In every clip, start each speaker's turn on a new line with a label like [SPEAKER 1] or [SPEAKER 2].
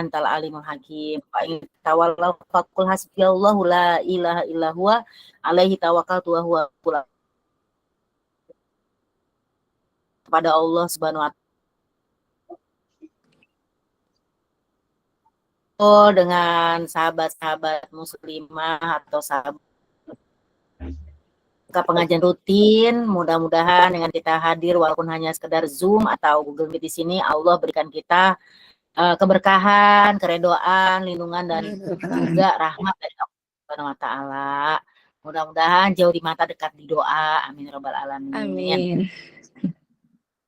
[SPEAKER 1] antal alimul hakim. Fa in tawallaw faqul hasbiyallahu la ilaha illa huwa alaihi tawakkaltu wa huwa kepada Allah Subhanahu wa taala dengan sahabat-sahabat muslimah atau sahabat ke pengajian rutin, mudah-mudahan dengan kita hadir walaupun hanya sekedar Zoom atau Google Meet di sini, Allah berikan kita keberkahan, keredoan, lindungan dan juga rahmat dari Allah Subhanahu wa taala. Mudah-mudahan jauh di mata, dekat di doa. Amin ya rabbal alamin.
[SPEAKER 2] Amin.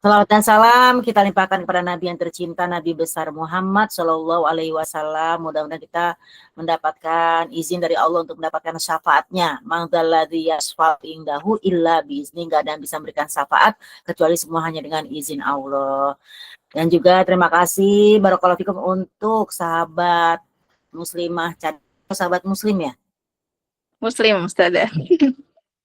[SPEAKER 1] Salawat dan salam kita limpahkan kepada Nabi yang tercinta, Nabi besar Muhammad Shallallahu Alaihi Wasallam. Mudah-mudahan kita mendapatkan izin dari Allah untuk mendapatkan syafaatnya. Mangdalladzi yasfa'u indahu illa biizni. Nggak ada yang bisa memberikan syafaat kecuali semua hanya dengan izin Allah. Dan juga terima kasih barakallahu fikum untuk sahabat muslimah, sahabat muslim ya.
[SPEAKER 2] Muslim, Ustazah.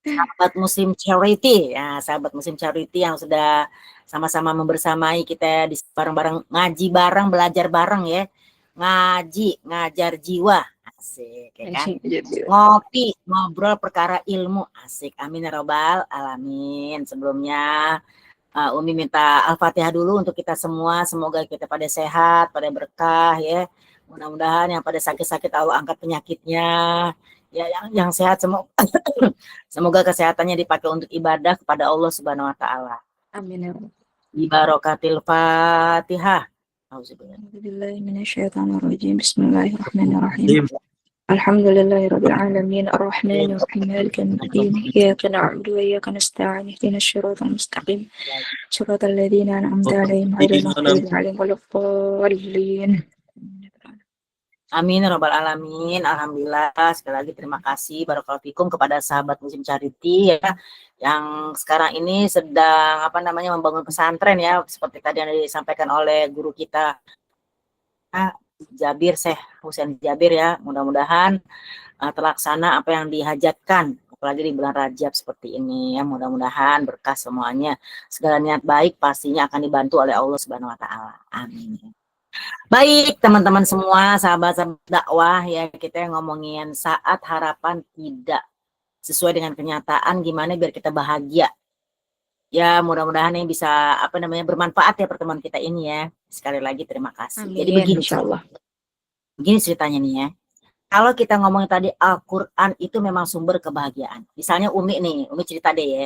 [SPEAKER 1] Sahabat Muslim Charity, ya sahabat Muslim Charity yang sudah sama-sama membersamai kita di bareng-bareng, ngaji bareng, belajar bareng ya, ngaji, ngajar jiwa, asik ya kan, ngopi, ngobrol perkara ilmu, asik, amin ya robbal alamin. Sebelumnya Umi minta Al-Fatihah dulu untuk kita semua, semoga kita pada sehat, pada berkah ya, mudah-mudahan yang pada sakit-sakit Allah angkat penyakitnya. Ya, yang sehat semoga kesehatannya dipakai untuk ibadah kepada Allah Subhanahu wa taala.
[SPEAKER 2] Amin ya rabbal.
[SPEAKER 1] Bi barakatil Fatihah.
[SPEAKER 2] A'udzubillahi minasyaitonirrajim. Bismillahirrahmanirrahim. Alhamdulillahirabbil alamin arrahmanir rahim maliki yaumiddin iyyaka na'budu wa iyyaka nasta'in ihdinas siratal mustaqim siratal ladzina an'amta 'alaihim ghairil maghdubi 'alaihim waladdallin.
[SPEAKER 1] Amin rabbal alamin. Alhamdulillah, sekali lagi terima kasih barakallahu fikum kepada sahabat Muslim Charity ya yang sekarang ini sedang membangun pesantren ya, seperti tadi yang disampaikan oleh guru kita Jabir, Syekh Husain Jabir ya. Mudah-mudahan terlaksana apa yang dihajatkan, apalagi di bulan Rajab seperti ini ya. Mudah-mudahan berkah semuanya, segala niat baik pastinya akan dibantu oleh Allah Subhanahu wa taala. Amin. Baik teman-teman semua, sahabat-sahabat dakwah ya, kita yang ngomongin saat harapan tidak sesuai dengan kenyataan, gimana biar kita bahagia. Ya mudah-mudahan ini bisa bermanfaat ya pertemuan kita ini ya. Sekali lagi terima kasih.
[SPEAKER 2] Amin,
[SPEAKER 1] jadi begini
[SPEAKER 2] insyaallah.
[SPEAKER 1] Begini ceritanya nih ya. Kalau kita ngomongin tadi Al-Quran itu memang sumber kebahagiaan. Misalnya Umi cerita deh ya.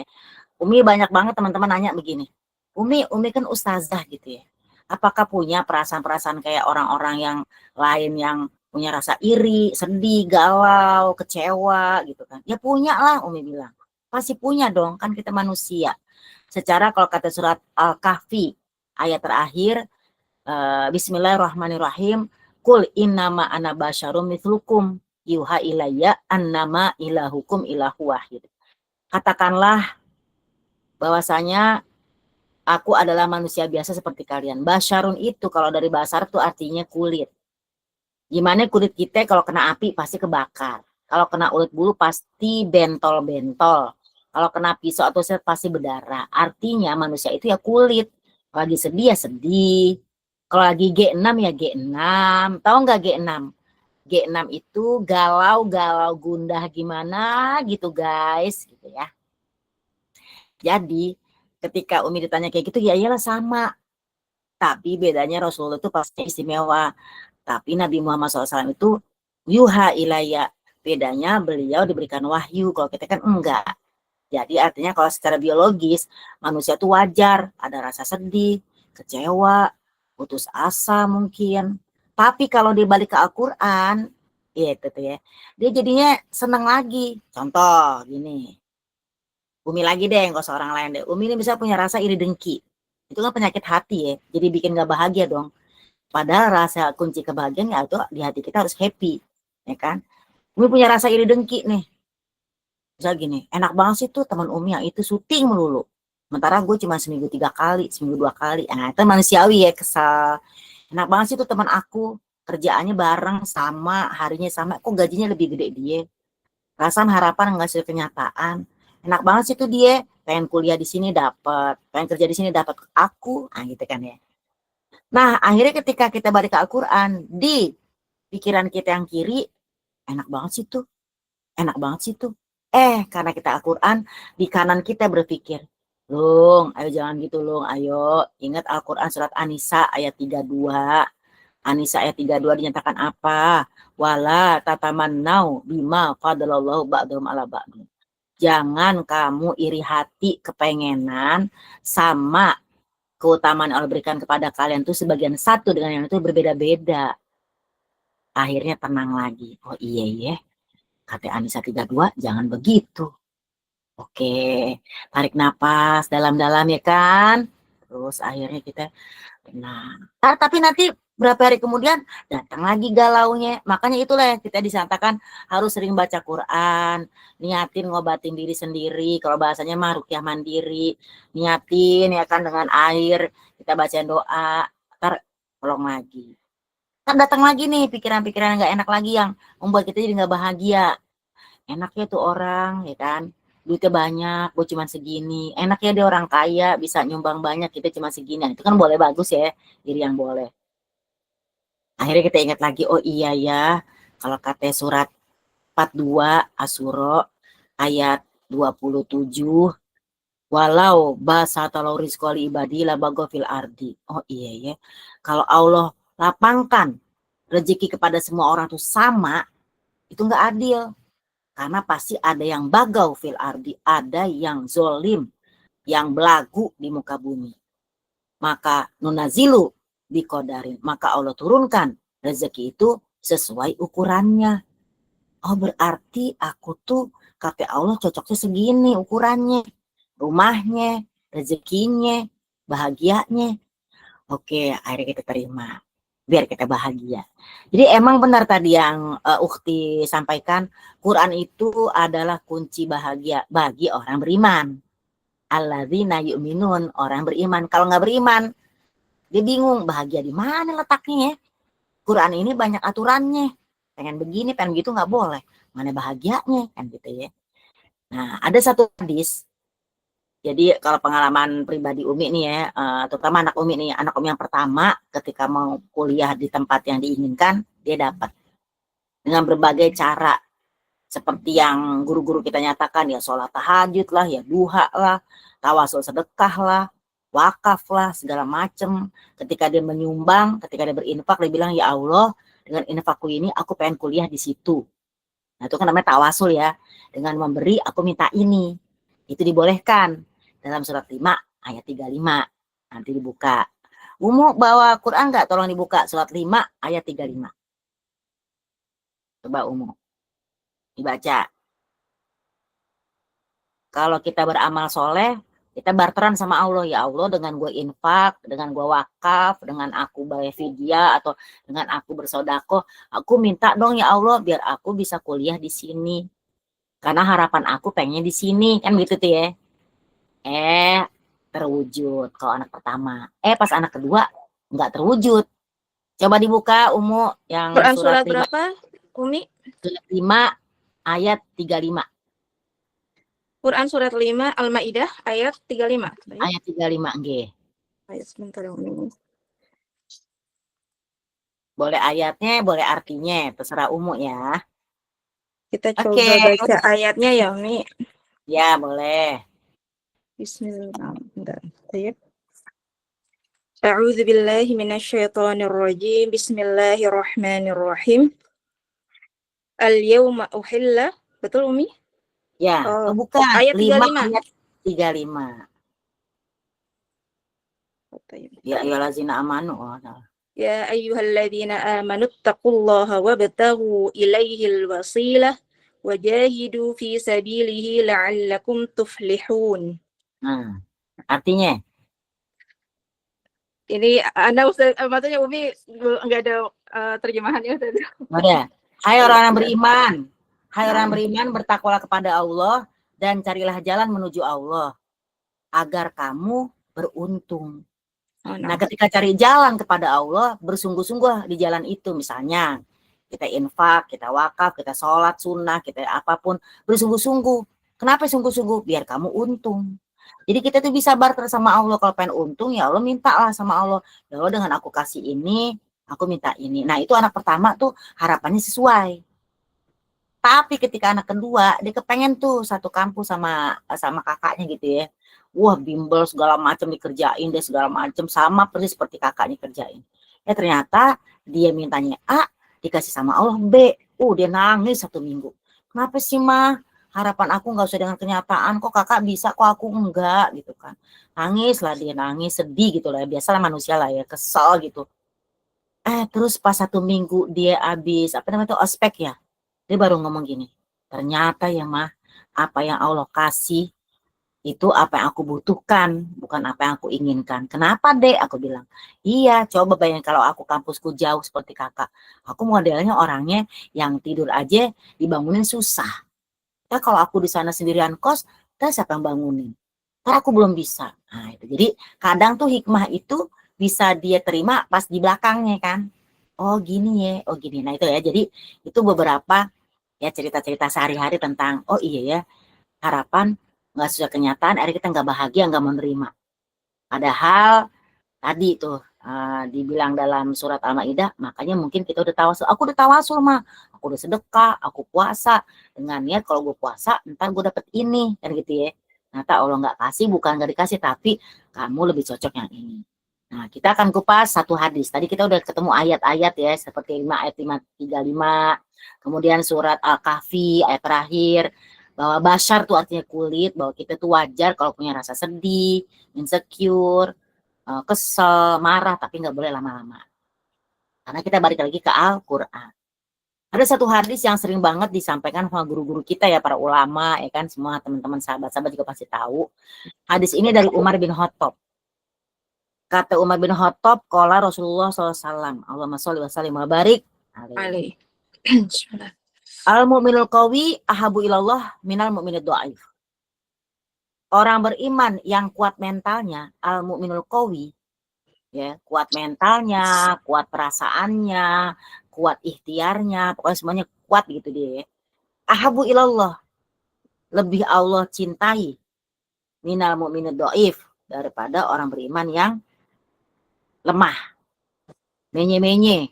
[SPEAKER 1] Umi banyak banget teman-teman nanya begini. Umi kan ustazah gitu ya. Apakah punya perasaan-perasaan kayak orang-orang yang lain yang punya rasa iri, sedih, galau, kecewa gitu kan? Ya punya lah, Umi bilang. Pasti punya dong, kan kita manusia. Secara kalau kata surat Al-Kahfi ayat terakhir, Bismillahirrahmanirrahim, Kul innama ana basyarum mithlukum yuha ilayya annama ilahukum ilahu wahid. Katakanlah bahwasanya aku adalah manusia biasa seperti kalian. Basyarun itu kalau dari bahasa Arab itu artinya kulit. Gimana kulit kita kalau kena api pasti kebakar. Kalau kena ulet bulu pasti bentol-bentol. Kalau kena pisau atau set pasti berdarah. Artinya manusia itu ya kulit. Kalau lagi sedih ya sedih. Kalau lagi G6 ya G6. Tahu nggak G6? G6 itu galau-galau gundah gimana gitu guys. Gitu ya. Jadi ketika Umi ditanya kayak gitu, ya iyalah sama. Tapi bedanya Rasulullah itu pasti istimewa. Tapi Nabi Muhammad SAW itu yuha ilayya. Bedanya beliau diberikan wahyu. Kalau kita kan enggak. Jadi artinya kalau secara biologis, manusia itu wajar. Ada rasa sedih, kecewa, putus asa mungkin. Tapi kalau dibalik ke Al-Quran, ya itu tuh ya. Dia jadinya senang lagi. Contoh gini. Umi lagi deh, nggak usah orang lain deh. Umi ini bisa punya rasa iri dengki. Itu kan penyakit hati ya. Jadi bikin gak bahagia dong. Padahal rasa kunci kebahagiaan ya itu di hati kita harus happy. Ya kan? Umi punya rasa iri dengki nih. Misal gini, enak banget sih tuh teman Umi yang itu syuting melulu. Sementara gue cuma seminggu 3 kali, seminggu 2 kali. Nah itu manusiawi ya, kesal. Enak banget sih tuh teman aku. Kerjaannya bareng sama, harinya sama. Kok gajinya lebih gede dia? Perasaan harapan nggak sesuai kenyataan. Enak banget sih tuh dia, pengen kuliah di sini dapat, pengen kerja di sini dapat aku, gitu kan ya. Nah, akhirnya ketika kita balik ke Al-Quran, di pikiran kita yang kiri, enak banget sih tuh. Enak banget sih tuh. Karena kita Al-Quran, di kanan kita berpikir, Lung, ayo jangan gitu Lung, ayo ingat Al-Quran surat An-Nisa ayat 32. An-Nisa ayat 32 dinyatakan apa? Wala tatamannau bima fadalallahu ba'dahum ala ba'dum. Jangan kamu iri hati kepengenan sama keutamaan Allah berikan kepada kalian tuh sebagian satu dengan yang itu berbeda-beda. Akhirnya tenang lagi. Oh iya ya, kata An-Nisa 32, jangan begitu. Oke, tarik napas dalam-dalam ya kan. Terus akhirnya kita tenang. Tapi nanti berapa hari kemudian datang lagi galaunya. Makanya itulah yang kita disatakan harus sering baca Quran, niatin ngobatin diri sendiri. Kalau bahasanya mah rukyah mandiri, niatin ya kan dengan air, kita bacain doa, ntar tolong lagi. Kan datang lagi nih pikiran-pikiran nggak enak lagi yang membuat kita jadi nggak bahagia. Enaknya tuh orang ya kan, duitnya banyak, gue cuma segini. Enaknya dia orang kaya, bisa nyumbang banyak, kita cuma segini. Itu kan boleh, bagus ya, diri yang boleh. Akhirnya kita ingat lagi, oh iya ya, kalau kata surat 42 Asuro ayat 27, walau basatalau rizqali ibadi labago fil ardi. Oh iya ya, kalau Allah lapangkan rezeki kepada semua orang tuh sama, itu nggak adil. Karena pasti ada yang bagau fil ardi, ada yang zolim, yang belagu di muka bumi. Maka nunazilu bikodarin, maka Allah turunkan rezeki itu sesuai ukurannya. Oh berarti aku tuh kata Allah cocoknya segini ukurannya, rumahnya, rezekinya, bahagianya. Oke, akhirnya kita terima. Biar kita bahagia. Jadi emang benar tadi yang Ukti sampaikan, Quran itu adalah kunci bahagia bagi orang beriman. Alladzina yu'minun, orang beriman. Kalau nggak beriman, dia bingung bahagia di mana letaknya ya. Quran ini banyak aturannya. Pengen begini, pengen gitu nggak boleh. Mana bahagianya kan gitu ya. Nah, ada satu hadis. Jadi kalau pengalaman pribadi Umi nih ya, terutama anak Umi nih, anak Umi yang pertama ketika mau kuliah di tempat yang diinginkan, dia dapat dengan berbagai cara seperti yang guru-guru kita nyatakan ya, sholat tahajud lah, ya duha lah, tawasul sedekah lah, wakaf lah, segala macem. Ketika dia menyumbang, ketika dia berinfak, dia bilang ya Allah, dengan infakku ini aku pengen kuliah di situ. Nah itu kan namanya tawasul ya, dengan memberi aku minta ini, itu dibolehkan dalam surat 5 ayat 35. Nanti dibuka. Umu bawa Quran nggak? Tolong dibuka surat 5 ayat 35. Coba Umu dibaca. Kalau kita beramal soleh, kita barteran sama Allah. Ya Allah, dengan gue infak, dengan gue wakaf, dengan aku bayar fidyah, atau dengan aku bersodako, aku minta dong ya Allah, biar aku bisa kuliah di sini. Karena harapan aku pengennya di sini. Kan gitu tuh ya. Terwujud kalau anak pertama. Pas anak kedua, nggak terwujud. Coba dibuka Umu yang
[SPEAKER 2] Quran
[SPEAKER 1] surat
[SPEAKER 2] surat berapa, Umi?
[SPEAKER 1] Surat 5 ayat 35.
[SPEAKER 2] Quran surat 5 Al-Maidah ayat 35.
[SPEAKER 1] Ayat 35 nggih.
[SPEAKER 2] Ayat sebentar Umi.
[SPEAKER 1] Boleh ayatnya, boleh artinya, terserah Umu ya.
[SPEAKER 2] Kita
[SPEAKER 1] Oke.
[SPEAKER 2] coba baca ayatnya ya, Umi.
[SPEAKER 1] Ya, boleh.
[SPEAKER 2] Bismillahirrahmanirrahim. A'udzu billahi minasyaitonir rajim. Bismillahirrahmanirrahim. Al-yauma uhilla. Betul, Umi?
[SPEAKER 1] Ya, bukan.
[SPEAKER 2] Ayat
[SPEAKER 1] 5
[SPEAKER 2] 35.
[SPEAKER 1] ayat 35. Ya, lazina amanu.
[SPEAKER 2] Ya ayyuhalladzina amanu taqullaha wabtaghu ilaihil wasilah wajahidu fi sabilihi la'allakum tuflihun.
[SPEAKER 1] Nah, artinya?
[SPEAKER 2] Ini Anda Ustaz, maksudnya Umi enggak ada terjemahannya Ustaz.
[SPEAKER 1] Ada. Hai orang-orang beriman. Hai orang beriman, bertakwalah kepada Allah dan carilah jalan menuju Allah agar kamu beruntung. Nah, ketika cari jalan kepada Allah, bersungguh-sungguh di jalan itu. Misalnya, kita infak, kita wakaf, kita sholat sunnah, kita apapun, bersungguh-sungguh. Kenapa sungguh-sungguh? Biar kamu untung. Jadi kita tuh bisa barter sama Allah. Kalau pengen untung ya Allah mintalah sama Allah. Ya Allah dengan aku kasih ini, aku minta ini. Nah itu anak pertama tuh harapannya sesuai. Tapi ketika anak kedua dia kepengen tuh satu kampus sama sama kakaknya gitu ya. Wah bimbel segala macam dikerjain deh segala macam sama persis seperti kakaknya kerjain. Ya ternyata dia mintanya A dikasih sama Allah B. Dia nangis 1 minggu. Kenapa sih mah? Harapan aku nggak usah dengan kenyataan, kok kakak bisa, kok aku enggak gitu kan. Nangis lah dia, nangis, sedih gitu lah. Biasalah manusia lah ya, kesel gitu. Terus pas 1 minggu dia habis, apa namanya itu, ospek ya. Dia baru ngomong gini, ternyata ya mah, apa yang Allah kasih itu apa yang aku butuhkan, bukan apa yang aku inginkan. Kenapa dek? Aku bilang, iya coba bayangin kalau aku kampusku jauh seperti kakak. Aku modelnya orangnya yang tidur aja dibangunin susah. Kalau aku di sana sendirian kos, siapa yang bangunin? Aku belum bisa. Nah, itu. Jadi kadang tuh hikmah itu bisa dia terima pas di belakangnya kan. Oh gini ya, oh gini. Nah itu ya, jadi itu beberapa ya cerita-cerita sehari-hari tentang, oh iya ya, harapan nggak sesuai kenyataan, akhirnya kita nggak bahagia, nggak menerima. Padahal tadi tuh dibilang dalam surat Al-Maidah, makanya mungkin kita udah tawasul. Aku udah tawasul mah, aku udah sedekah, aku puasa dengan niat kalau gue puasa ntar gue dapet ini kan gitu ya. Ternyata Allah nggak kasih, bukan nggak dikasih, tapi kamu lebih cocok yang ini. Nah kita akan kupas satu hadis. Tadi kita udah ketemu ayat-ayat ya, seperti 5 ayat 535, kemudian surat Al-Kahfi ayat terakhir, bahwa bashar tuh artinya kulit, bahwa kita tuh wajar kalau punya rasa sedih, insecure, kesel, marah, tapi nggak boleh lama-lama. Karena kita balik lagi ke Al-Quran. Ada satu hadis yang sering banget disampaikan sama guru-guru kita ya, para ulama, ya kan, semua teman-teman sahabat-sahabat juga pasti tahu. Hadis ini dari Umar bin Khattab. Kata Umar bin Khattab, qala Rasulullah SAW, Allahumma sholli wa sallim wa barik alaihi.
[SPEAKER 2] Bismillah.
[SPEAKER 1] Al-mu'minul qawi ahabu ilallah minal mu'minid dha'if. Orang beriman yang kuat mentalnya, al-mu'minul qawi, ya, kuat mentalnya, kuat perasaannya, kuat ikhtiarnya, pokoknya semuanya kuat gitu dia. Ahabu ilallah, lebih Allah cintai minal mu'minid dhaif, daripada orang beriman yang lemah, menye-menye,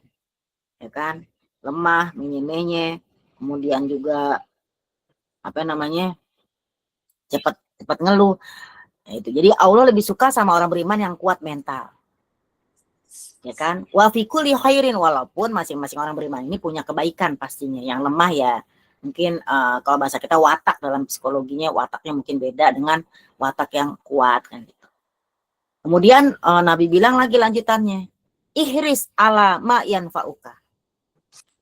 [SPEAKER 1] ya kan, lemah, menye-menye, kemudian juga apa namanya, cepat ngeluh. Nah, itu. Jadi Allah lebih suka sama orang beriman yang kuat mental. Ya kan, wa fi kulli khairin, walaupun masing-masing orang beriman ini punya kebaikan pastinya. Yang lemah ya mungkin kalau bahasa kita watak, dalam psikologinya wataknya mungkin beda dengan watak yang kuat kan gitu. Kemudian Nabi bilang lagi lanjutannya, ihris ala ma yanfa'uka.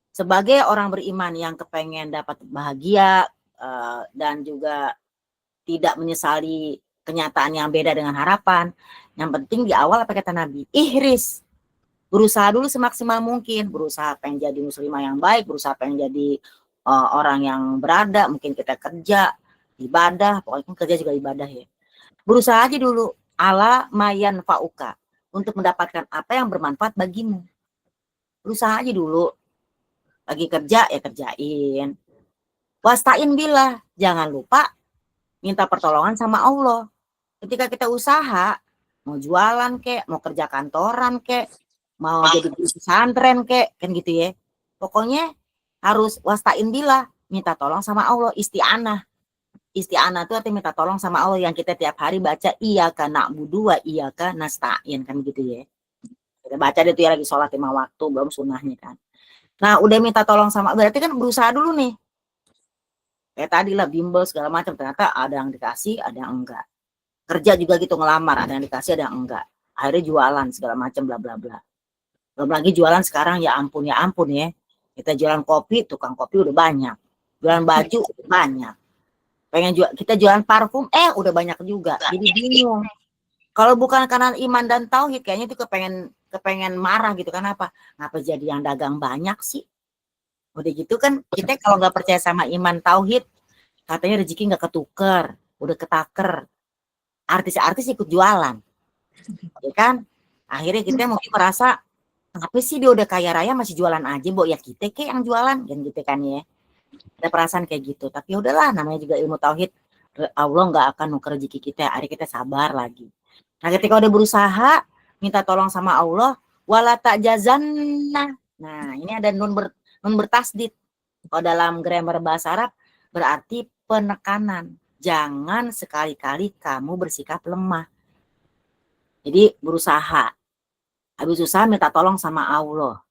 [SPEAKER 1] Sebagai orang beriman yang kepengen dapat bahagia dan juga tidak menyesali kenyataan yang beda dengan harapan, yang penting di awal apa kata Nabi, ihris, berusaha dulu semaksimal mungkin, berusaha pengen jadi muslimah yang baik, berusaha pengen jadi orang yang berada, mungkin kita kerja, ibadah, pokoknya kerja juga ibadah ya. Berusaha aja dulu, ala mayan fauka, untuk mendapatkan apa yang bermanfaat bagimu. Berusaha aja dulu, lagi kerja ya kerjain. Wastain billah, jangan lupa minta pertolongan sama Allah. Ketika kita usaha, mau jualan kek, mau kerja kantoran kek, mau jadi guru pesantren kek, kan gitu ya. Pokoknya harus wastain billah, minta tolong sama Allah, isti'anah. Isti'anah itu artinya minta tolong sama Allah, yang kita tiap hari baca iyyaka na'budu wa iyyaka nasta'in, kan gitu ya. Kita baca itu ya lagi sholat 5 waktu, belum sunnahnya kan. Nah, udah minta tolong sama, berarti kan berusaha dulu nih. Kayak tadi lah bimbel segala macam, ternyata ada yang dikasih, ada yang enggak. Kerja juga gitu, ngelamar, ada yang dikasih, ada yang enggak. Akhirnya jualan segala macam bla bla bla. Belum lagi jualan sekarang ya ampun ya. Kita jualan kopi, tukang kopi udah banyak. Jualan baju banyak. Kita jualan parfum, udah banyak juga. Jadi bingung. Kalau bukan karena iman dan tauhid, kayaknya itu kepengen marah gitu kan, apa? Ngapa jadi yang dagang banyak sih? Udah gitu kan, kita kalau nggak percaya sama iman tauhid, katanya rezeki nggak ketuker, udah ketaker. Artis-artis ikut jualan, ya kan? Akhirnya kita mungkin merasa, kenapa sih dia udah kaya raya masih jualan aja, Bo? Ya kita kayak yang jualan, kan gitu kan ya. Ada perasaan kayak gitu. Tapi udahlah, namanya juga ilmu tauhid, Allah nggak akan nuker rezeki kita, hari kita sabar lagi. Nah, ketika udah berusaha, minta tolong sama Allah, wala ta'jazanna. Nah, ini ada nun bertasdid. Kalau dalam grammar bahasa Arab berarti penekanan. Jangan sekali-kali kamu bersikap lemah. Jadi berusaha. Habis usaha minta tolong sama Allah.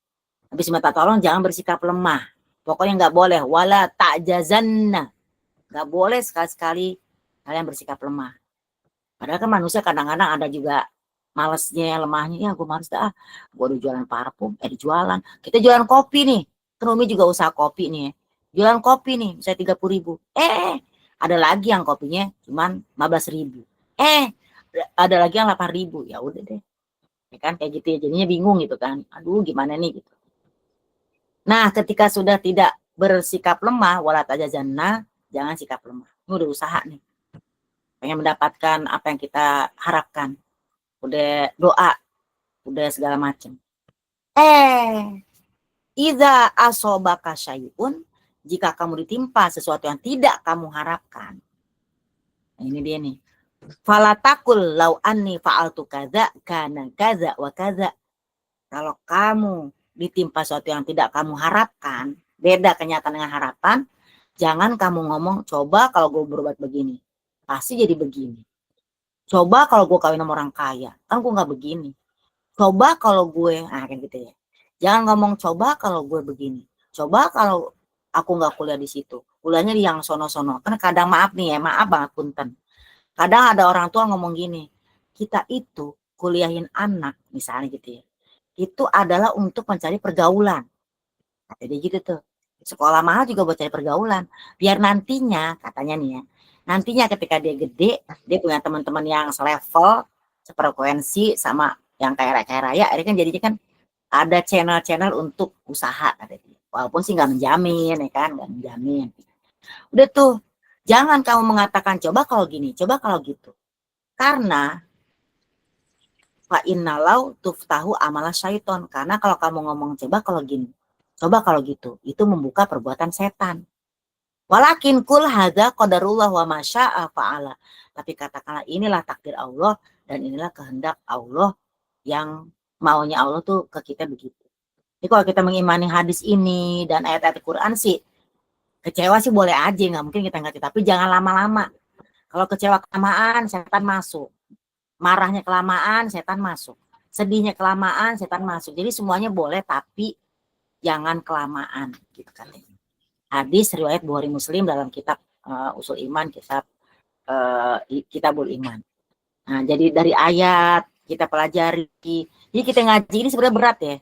[SPEAKER 1] Habis minta tolong jangan bersikap lemah. Pokoknya nggak boleh. Wala ta'jazanna. Nggak boleh sekali-sekali kalian bersikap lemah. Padahal kan manusia kadang-kadang ada juga malesnya, lemahnya. Ya gue males dah. Gue udah jualan parfum, dijualan. Kita jualan kopi nih. Kan Umi juga usaha kopi nih ya. Jualan kopi nih, misalnya 30.000. Ada lagi yang kopinya cuman 15.000. Ada lagi yang 8.000. Ya udah deh. Ya kan kayak gitu ya. Jadinya bingung gitu kan. Aduh gimana nih gitu. Nah, ketika sudah tidak bersikap lemah, wala tajazanna, jangan sikap lemah. Ini udah usaha nih. Pengen mendapatkan apa yang kita harapkan. Udah doa, udah segala macam. Idza asobaka syai'un, jika kamu ditimpa sesuatu yang tidak kamu harapkan. Nah, ini dia nih. Falatakul lau anni fa'altu kadza kana kadza wa kadza. Kalau kamu ditimpa sesuatu yang tidak kamu harapkan, beda kenyataan dengan harapan, jangan kamu ngomong, coba kalau gue berbuat begini, pasti jadi begini. Coba kalau gue kawin sama orang kaya, kan gue nggak begini. Coba kalau gue, kayak gitu ya. Jangan ngomong coba kalau gue begini. Coba kalau aku nggak kuliah di situ, kuliahnya di yang sono-sono. Kan kadang maaf nih ya, maaf banget punten. Kadang ada orang tua ngomong gini, kita itu kuliahin anak, misalnya gitu ya. Itu adalah untuk mencari pergaulan. Jadi gitu tuh. Sekolah mahal juga buat cari pergaulan. Biar nantinya, katanya nih ya, nantinya ketika dia gede, dia punya teman-teman yang selevel, sefrekuensi sama yang kaya raya, ini kan jadinya kan ada channel-channel untuk usaha katanya. Walaupun sih nggak menjamin, ya kan, nggak menjamin. Udah tuh, jangan kamu mengatakan coba kalau gini, coba kalau gitu. Karena fa innalau tuftahu amala syaiton. Karena kalau kamu ngomong coba kalau gini, coba kalau gitu, itu membuka perbuatan setan. Walakin kul hadza qadarullah wa masya'a fa'ala. Tapi katakanlah inilah takdir Allah dan inilah kehendak Allah, yang maunya Allah tuh ke kita begitu. Jadi kalau kita mengimani hadis ini dan ayat-ayat Quran sih, kecewa sih boleh aja, nggak mungkin kita ngerti. Tapi jangan lama-lama. Kalau kecewa kelamaan, setan masuk. Marahnya kelamaan, setan masuk. Sedihnya kelamaan, setan masuk. Jadi semuanya boleh, tapi jangan kelamaan, gitu katanya. Hadis riwayat Bukhari Muslim dalam kitab Usul Iman, Kitabul Iman. Nah, jadi dari ayat kita pelajari. Jadi kita ngaji ini sebenarnya berat ya.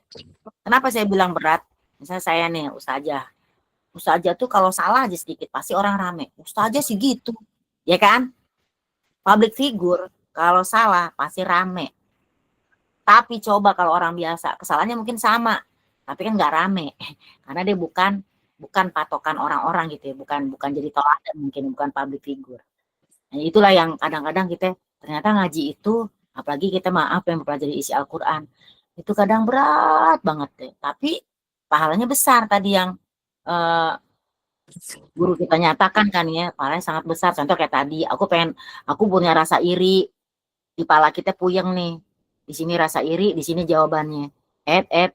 [SPEAKER 1] Kenapa saya bilang berat? Misalnya saya nih, Ustazah tuh kalau salah aja sedikit pasti orang rame. Ustazah sih gitu, ya kan? Public figure kalau salah pasti rame. Tapi coba kalau orang biasa, kesalahannya mungkin sama, tapi kan nggak rame, karena dia bukan patokan orang-orang gitu ya, bukan jadi toladan mungkin, bukan public figure. Nah, itulah yang kadang-kadang kita ternyata ngaji itu, apalagi kita yang mempelajari isi Al-Quran, itu kadang berat banget deh. Tapi pahalanya besar tadi yang guru kita nyatakan kan ya, pahalanya sangat besar. Contoh kayak tadi, aku punya rasa iri, di pala kita puyeng nih. Di sini rasa iri, di sini jawabannya.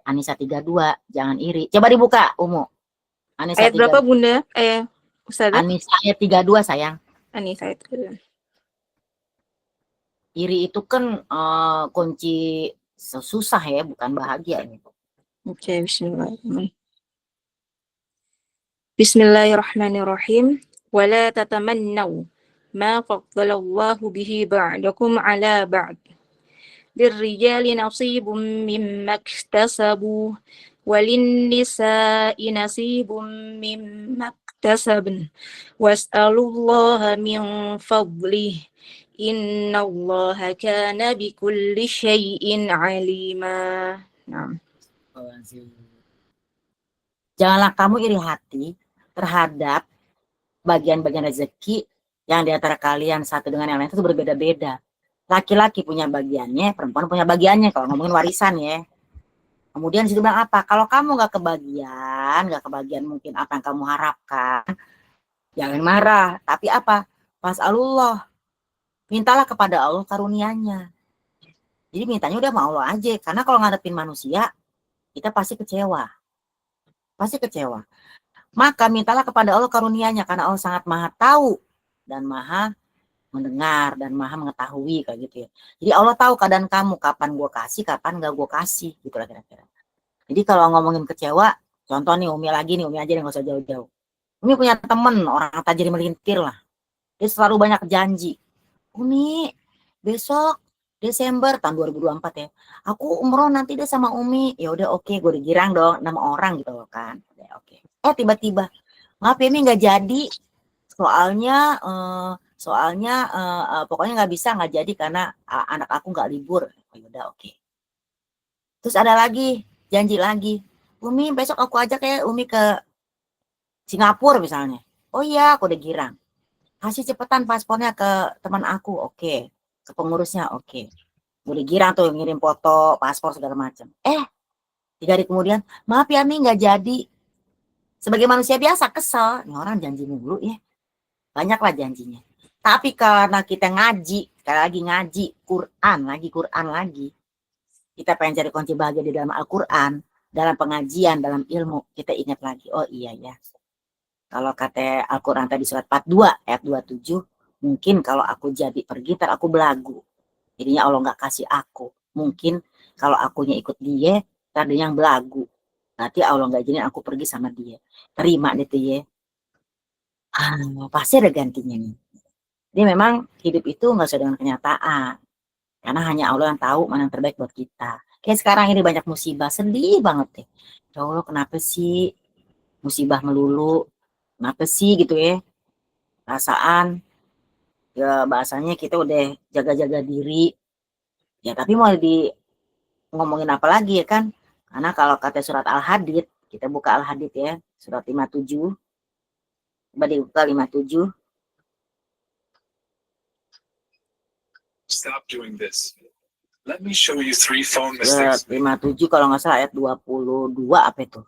[SPEAKER 1] Anissa 32, jangan iri. Coba dibuka, Umu. Anissa
[SPEAKER 2] Ayat berapa
[SPEAKER 1] 32.
[SPEAKER 2] Bunda? Ustazah?
[SPEAKER 1] Anissa ayat 32 sayang.
[SPEAKER 2] Anissa ayat kedua.
[SPEAKER 1] Iri itu kan kunci susah ya, bukan bahagia.
[SPEAKER 2] Oke, bismillahirrahmanirrahim. Bismillahirrahmanirrahim. Wala tatamannaw ma faddalallahu bihi ba'dakum ala ba'd. Lirrijali nasibun mimma iktasabu وللنساء نصيب مما اكتسبن واسألوا الله من فضله إن الله كان بكل شيء عليما. Nah.
[SPEAKER 1] Janganlah kamu iri hati terhadap bagian-bagian rezeki yang di antara kalian satu dengan yang lain itu berbeda-beda. Laki-laki punya bagiannya, perempuan punya bagiannya, kalau ngomongin warisan ya. Kemudian disitu bilang apa? Kalau kamu nggak kebagian mungkin apa yang kamu harapkan, jangan marah. Tapi apa? Fas'alullah. Mintalah kepada Allah karunia-Nya. Jadi mintanya udah sama Allah aja. Karena kalau ngadepin manusia, kita pasti kecewa. Pasti kecewa. Maka mintalah kepada Allah karunia-Nya. Karena Allah sangat maha tahu dan maha mendengar dan maha mengetahui kayak gitu ya. Jadi Allah tahu keadaan kamu, kapan gue kasih, kapan gak gue kasih, gitu lah kira-kira. Jadi kalau ngomongin kecewa, contoh nih Umi lagi nih, Umi aja yang gak usah jauh-jauh. Umi punya temen, orang tajir melintir lah. Dia selalu banyak janji. Umi, besok Desember tahun 2024 ya. Aku umroh nanti deh sama Umi. Ya udah oke, gue digirang dong 6 orang gitu loh kan. Ya, oke. Tiba-tiba, maaf ya Umi nggak jadi. Soalnya pokoknya nggak bisa, nggak jadi karena anak aku nggak libur. Oh, yaudah oke. Terus ada lagi, janji lagi. Umi besok aku ajak ya Umi ke Singapura misalnya. Oh iya, aku udah girang. Kasih cepetan paspornya ke teman aku, oke. Ke pengurusnya, oke. Udah girang tuh ngirim foto, paspor segala macam. 3 hari kemudian, maaf ya Mi nggak jadi. Sebagai manusia biasa kesel, ini orang janji mulu ya. Banyaklah janjinya. Tapi karena kita ngaji, sekali lagi ngaji, Quran lagi. Kita pengen cari kunci bahagia di dalam Al-Quran, dalam pengajian, dalam ilmu, kita ingat lagi, oh iya ya. Kalau kata Al-Quran tadi surat 42 ayat 27, mungkin kalau aku jadi pergi, ntar aku belagu. Jadinya Allah nggak kasih aku. Mungkin kalau akunya ikut dia, ntar dia yang belagu. Nanti Allah nggak izinin aku pergi sama dia. Terima deh tuh ya. Pasti ada gantinya nih. Jadi memang hidup itu nggak sesuai dengan kenyataan. Karena hanya Allah yang tahu mana yang terbaik buat kita. Kayak sekarang ini banyak musibah, sedih banget deh. Ya Allah kenapa sih musibah melulu? Kenapa sih gitu ya? Perasaan, ya bahasanya kita udah jaga-jaga diri. Ya tapi mau ngomongin apa lagi ya kan? Karena kalau kata surat Al-Hadid, kita buka Al-Hadid ya, surat 57. Coba dibuka 57.
[SPEAKER 3] Stop doing this. Let me show you 3 phone
[SPEAKER 1] Surat
[SPEAKER 3] mistakes.
[SPEAKER 1] 57 kalau nggak salah ayat 22 apa itu?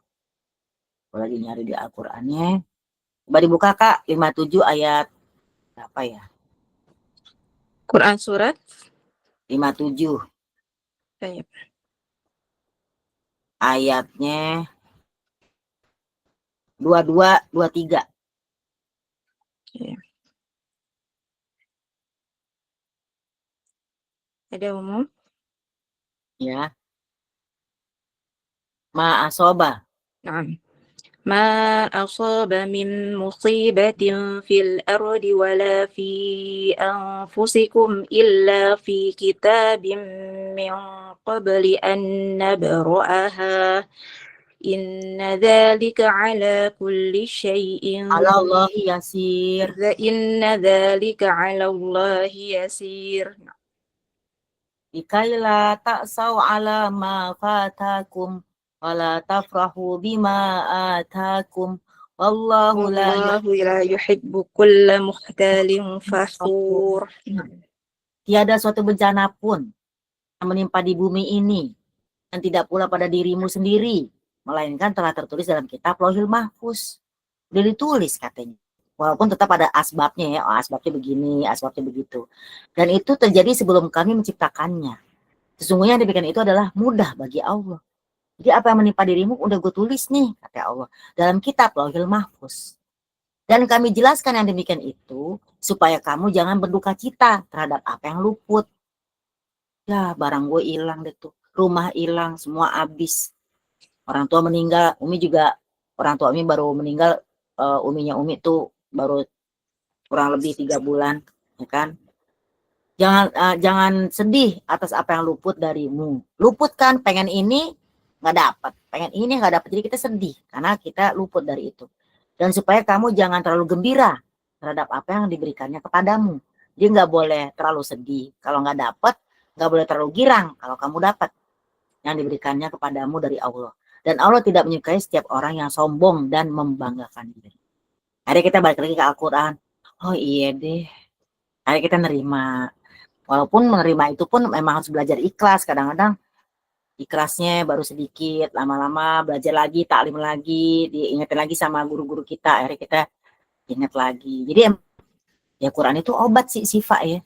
[SPEAKER 1] Kalau lagi nyari di Al-Qur'annya. Coba dibuka Kak, 57 ayat apa ya?
[SPEAKER 2] Quran surat
[SPEAKER 1] 57
[SPEAKER 2] Baik.
[SPEAKER 1] ayatnya 22 23.
[SPEAKER 2] Ya. Ada umum.
[SPEAKER 1] Ya. Ma'asoba.
[SPEAKER 2] Naam. ما أصاب من مصيبة في الأرض ولا في أنفسكم إلا في كتاب من قبل أن نبرأها إن ذلك على كل شيء
[SPEAKER 1] Ala Allahi yasir.
[SPEAKER 2] إن ذلك على الله يسير.
[SPEAKER 1] Ikaila ta'saw ala ma fatakum wala tafrahu bima atakum wallahu la
[SPEAKER 2] والله لا يحب كل مختال فخور.
[SPEAKER 1] tiada suatu bencana pun yang menimpa di bumi ini dan tidak pula pada dirimu sendiri melainkan telah tertulis dalam kitab Lauhil Mahfuz. Udah ditulis katanya. Walaupun tetap ada asbabnya ya, asbabnya begini, asbabnya begitu. Dan itu terjadi sebelum kami menciptakannya. Sesungguhnya yang demikian itu adalah mudah bagi Allah. Jadi apa yang menimpa dirimu udah gue tulis nih, kata Allah. Dalam kitab Lauhil Mahfuz. Dan kami jelaskan yang demikian itu supaya kamu jangan berduka cita terhadap apa yang luput. Ya barang gue hilang deh tuh. Rumah hilang, semua habis. Orang tua meninggal, Umi juga, orang tua Umi baru meninggal, Uminya Umi tuh baru kurang lebih 3 bulan, ya kan? Jangan sedih atas apa yang luput darimu. Luput kan, pengen ini nggak dapat, pengen ini nggak dapat, jadi kita sedih karena kita luput dari itu. Dan supaya kamu jangan terlalu gembira terhadap apa yang diberikannya kepadamu. Jadi nggak boleh terlalu sedih kalau nggak dapat, nggak boleh terlalu girang kalau kamu dapat yang diberikannya kepadamu dari Allah. Dan Allah tidak menyukai setiap orang yang sombong dan membanggakan diri. Hari kita balik lagi ke Al-Quran. Oh iya deh. Hari kita nerima. Walaupun menerima itu pun memang harus belajar ikhlas. Kadang-kadang ikhlasnya baru sedikit. Lama-lama belajar lagi, taklim lagi. Diingetin lagi sama guru-guru kita. Akhirnya kita ingat lagi. Jadi Ya Quran itu obat sih Sifa ya.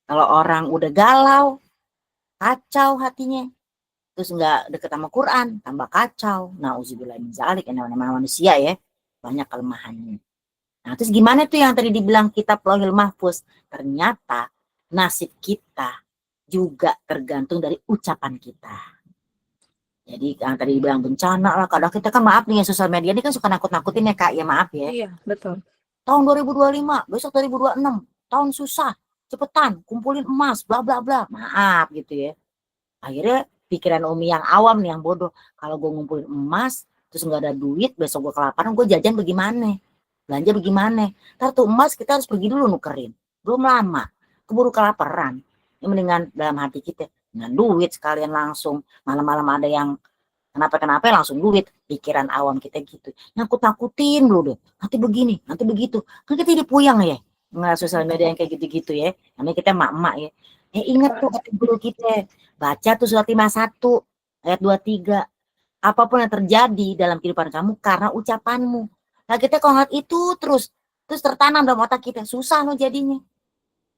[SPEAKER 1] Kalau orang udah galau, kacau hatinya, terus nggak deket sama Quran, tambah kacau. Nauzubillah min dzalik, yang namanya manusia ya, banyak kelemahannya. Nah, terus gimana tuh yang tadi dibilang kitab Lauhil Mahfuz? Ternyata nasib kita juga tergantung dari ucapan kita. Jadi yang tadi dibilang bencana lah, kadang kita kan maaf nih ya, sosial media ini kan suka nakut-nakutin ya Kak, ya maaf ya.
[SPEAKER 2] Iya, betul.
[SPEAKER 1] Tahun 2025, besok 2026, tahun susah, cepetan, kumpulin emas, bla bla bla. Maaf gitu ya. Akhirnya pikiran Umi yang awam nih, yang bodoh, kalau gue ngumpulin emas, terus nggak ada duit, besok gue kelaparan, gue jajan bagaimana? Belanja bagaimana? Ntar tuh emas kita harus pergi dulu nukerin. Belum lama, keburu kelaparan. Ini mendingan dalam hati kita, dengan duit sekalian langsung. Malam-malam ada yang kenapa-kenapa langsung duit. Pikiran awam kita gitu. Nakut-nakutin dulu deh. Nanti begini, nanti begitu. Kan kita jadi puyang ya. Nggak sosial media yang kayak gitu-gitu ya. Namanya kita emak-emak ya. Ingat tuh kata guru kita. Baca tuh surat 51 ayat 23. Apapun yang terjadi dalam kehidupan kamu karena ucapanmu. Nah kita kalau ngeliat itu terus tertanam dalam otak kita. Susah loh jadinya.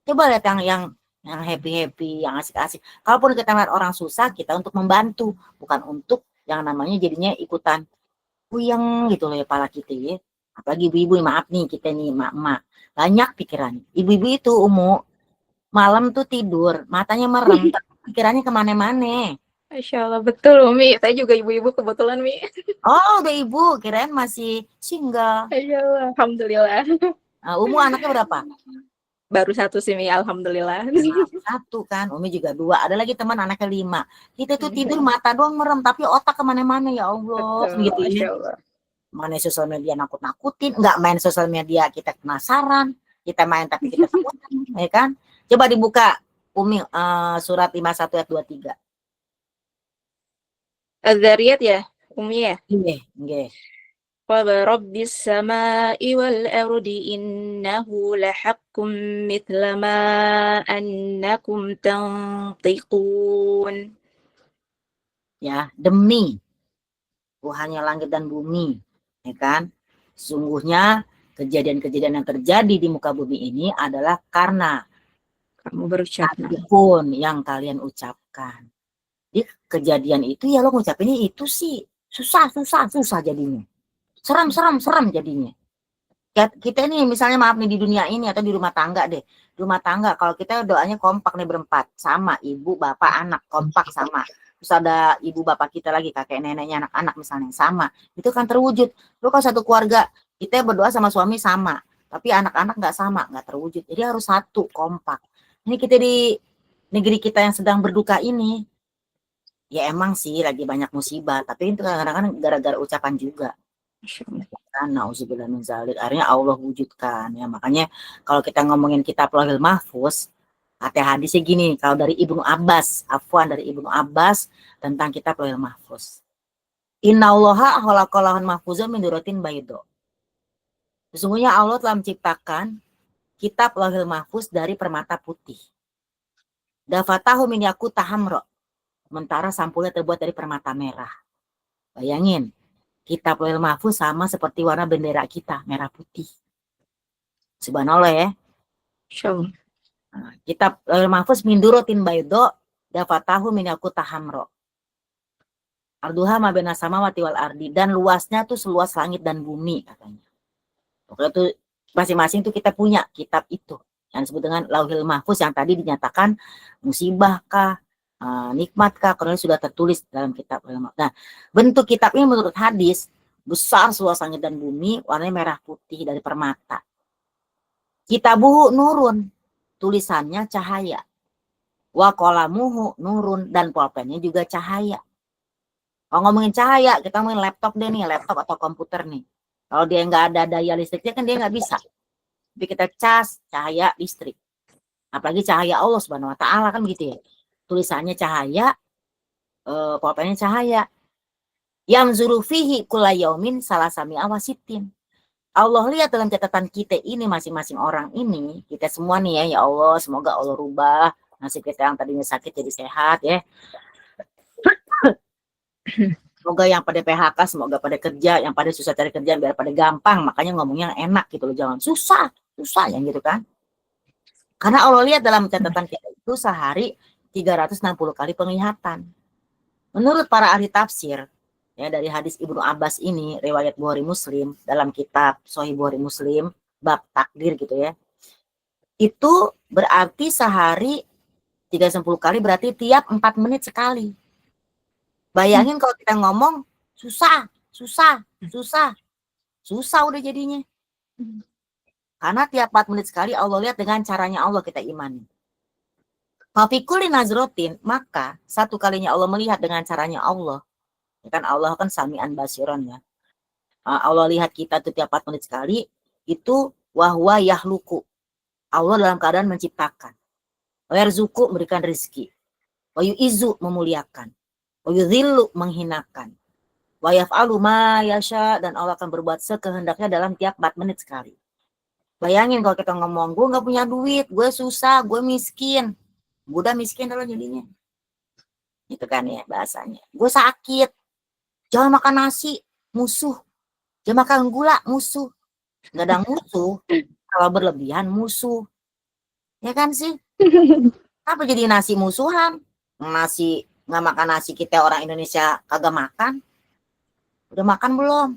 [SPEAKER 1] Coba lihat yang happy-happy, yang asik-asik. Kalaupun kita lihat orang susah, kita untuk membantu. Bukan untuk yang namanya jadinya ikutan puyeng gitu loh ya kepala kita ya. Apalagi ibu-ibu, maaf nih kita nih emak-emak. Banyak pikiran. Ibu-ibu itu malam tuh tidur, matanya merem, pikirannya kemana-mana.
[SPEAKER 2] Masya Allah, betul Umi. Saya juga ibu-ibu kebetulan Mi.
[SPEAKER 1] Oh udah ibu, kirain masih single.
[SPEAKER 2] Masya Allah, alhamdulillah.
[SPEAKER 1] Umu anaknya berapa?
[SPEAKER 2] Baru satu sih Mi, alhamdulillah.
[SPEAKER 1] Satu kan, Umi juga 2. Ada lagi teman anaknya 5. Kita tuh tidur mata doang merem, tapi otak kemana-mana ya Allah.
[SPEAKER 2] Betul,
[SPEAKER 1] Gitu
[SPEAKER 2] Masya
[SPEAKER 1] ya.
[SPEAKER 2] Allah.
[SPEAKER 1] Mana sosial media nakut-nakutin, nggak main sosial media kita penasaran, kita main tapi kita takutan, ya kan? Coba dibuka Umi surat 51 ayat 23.
[SPEAKER 2] Az-Zariyat ya, Umi ya.
[SPEAKER 1] Nggih, nggih.
[SPEAKER 2] فَوَرَبِّ السَّمَاءِ وَالْأَرْضِ إِنَّهُ لَحَقٌّ مِثْلَ مَا أَنَّكُمْ تَنطِقُونَ.
[SPEAKER 1] Ya, demi Tuhannya langit dan bumi, ya kan? Sungguhnya kejadian-kejadian yang terjadi di muka bumi ini adalah karena
[SPEAKER 2] Kamu berucap.
[SPEAKER 1] apapun yang kalian ucapkan. Jadi kejadian itu ya lo ngucapinnya itu sih susah jadinya. Seram jadinya. Kita ini misalnya maaf nih di dunia ini atau di rumah tangga deh. Rumah tangga kalau kita doanya kompak nih berempat. Sama ibu, bapak, anak. Kompak sama. Terus ada ibu bapak kita lagi, kakek neneknya, anak-anak misalnya sama. Itu kan terwujud. Lo kalau satu keluarga kita berdoa sama suami sama. Tapi anak-anak nggak sama, nggak terwujud. Jadi harus satu, kompak. Ini kita di negeri kita yang sedang berduka ini. Ya emang sih lagi banyak musibah. Tapi itu kadang-kadang gara-gara ucapan juga. Nauzubillah min dzalik. Akhirnya Allah wujudkan ya. Makanya kalau kita ngomongin kitab Lauhil Mahfuz, kata hadisnya gini, kalau dari Ibnu Abbas, dari Ibnu Abbas tentang kitab Lauhil Mahfuz. Innallaha khalaqal lauhal mahfuzan min duratin baydo. Sesungguhnya Allah telah menciptakan kitab Lauhil Mahfuz dari permata putih. Dafatahu min yaquta hamra. Sementara sampulnya terbuat dari permata merah. Bayangin, kitab Lauhil Mahfuz sama seperti warna bendera kita, merah putih. Subhanallah ya. Kitab Lauhil Mahfuz min duratin baydo dafatahu min yaquta hamra. Arduha ma baina samawati wal ardi, dan luasnya tuh seluas langit dan bumi katanya. Pokoknya tuh masing-masing tuh kita punya kitab itu yang disebut dengan Lauhil Mahfuz yang tadi dinyatakan musibah kah, nikmat kah, karena sudah tertulis dalam kitab Lauhil Mahfuz. Nah, bentuk kitab ini menurut hadis besar seluas langit dan bumi, warnanya merah putih dari permata. Kitabuhu nurun, tulisannya cahaya. Wa qalamuhu nurun, dan pulpennya juga cahaya. Kalau ngomongin cahaya, kita ngomongin laptop deh nih, laptop atau komputer nih. Kalau dia nggak ada daya listriknya kan dia nggak bisa. Tapi kita cas cahaya listrik. Apalagi cahaya Allah Subhanahu Wa Taala kan gitu ya. Tulisannya cahaya, pulpennya cahaya. Yamzuru fihi kulla yaumin salasami awasitin. Allah lihat dalam catatan kita ini masing-masing orang ini, kita semua nih ya, ya Allah, semoga Allah rubah nasib kita yang tadinya sakit jadi sehat ya. Semoga yang pada PHK, semoga pada kerja, yang pada susah cari kerjaan biar pada gampang. Makanya ngomongnya enak gitu loh, jangan susah yang gitu kan. Karena Allah lihat dalam catatan kita itu sehari 360 kali penglihatan. Menurut para ahli tafsir, ya dari hadis Ibnu Abbas ini, riwayat Bukhari Muslim, dalam kitab Sahih Bukhari Muslim, bab takdir gitu ya. Itu berarti sehari 360 kali berarti tiap 4 menit sekali. Bayangin kalau kita ngomong susah udah jadinya. Karena tiap 4 menit sekali Allah lihat dengan caranya Allah kita imani. Fafikuli nazrotin, maka satu kalinya Allah melihat dengan caranya Allah. Ya kan Allah kan sami'an basiron ya. Allah lihat kita tuh tiap 4 menit sekali, itu wahwa yahluku. Allah dalam keadaan menciptakan. Wayarzuku memberikan rezeki. Wayu'izu memuliakan. Wayudhillu menghinakan. Wayaf'alu ma yasha, dan Allah akan berbuat sekehendaknya dalam tiap 4 menit sekali. Bayangin kalau kita ngomong, gue gak punya duit, gue susah, gue miskin. Gue udah miskin dulu jadinya. Itu kan ya bahasanya. Gue sakit. Jangan makan nasi, musuh. Jangan makan gula, musuh. Gak ada musuh. Kalau berlebihan, musuh. Ya kan sih? Apa jadi nasi musuhan? Nasi, gak makan nasi kita orang Indonesia kagak makan. Udah makan belum?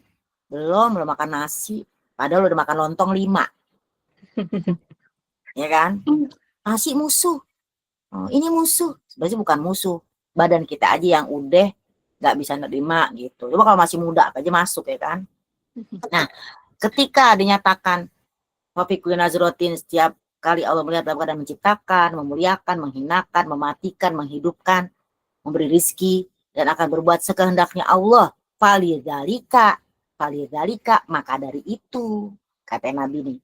[SPEAKER 1] Belum makan nasi. Padahal udah makan lontong 5. Ya kan? Nasi musuh. Oh, ini musuh, sebenarnya bukan musuh, badan kita aja yang udah nggak bisa nerima gitu. Coba kalau masih muda aja masuk ya kan. Nah, ketika dinyatakan wafikul nazrotin, setiap kali Allah melihat dalam keadaan menciptakan, memuliakan, menghinakan, mematikan, menghidupkan, memberi rizki, dan akan berbuat sekehendaknya Allah. Falidhalika, maka dari itu kata Nabi nih.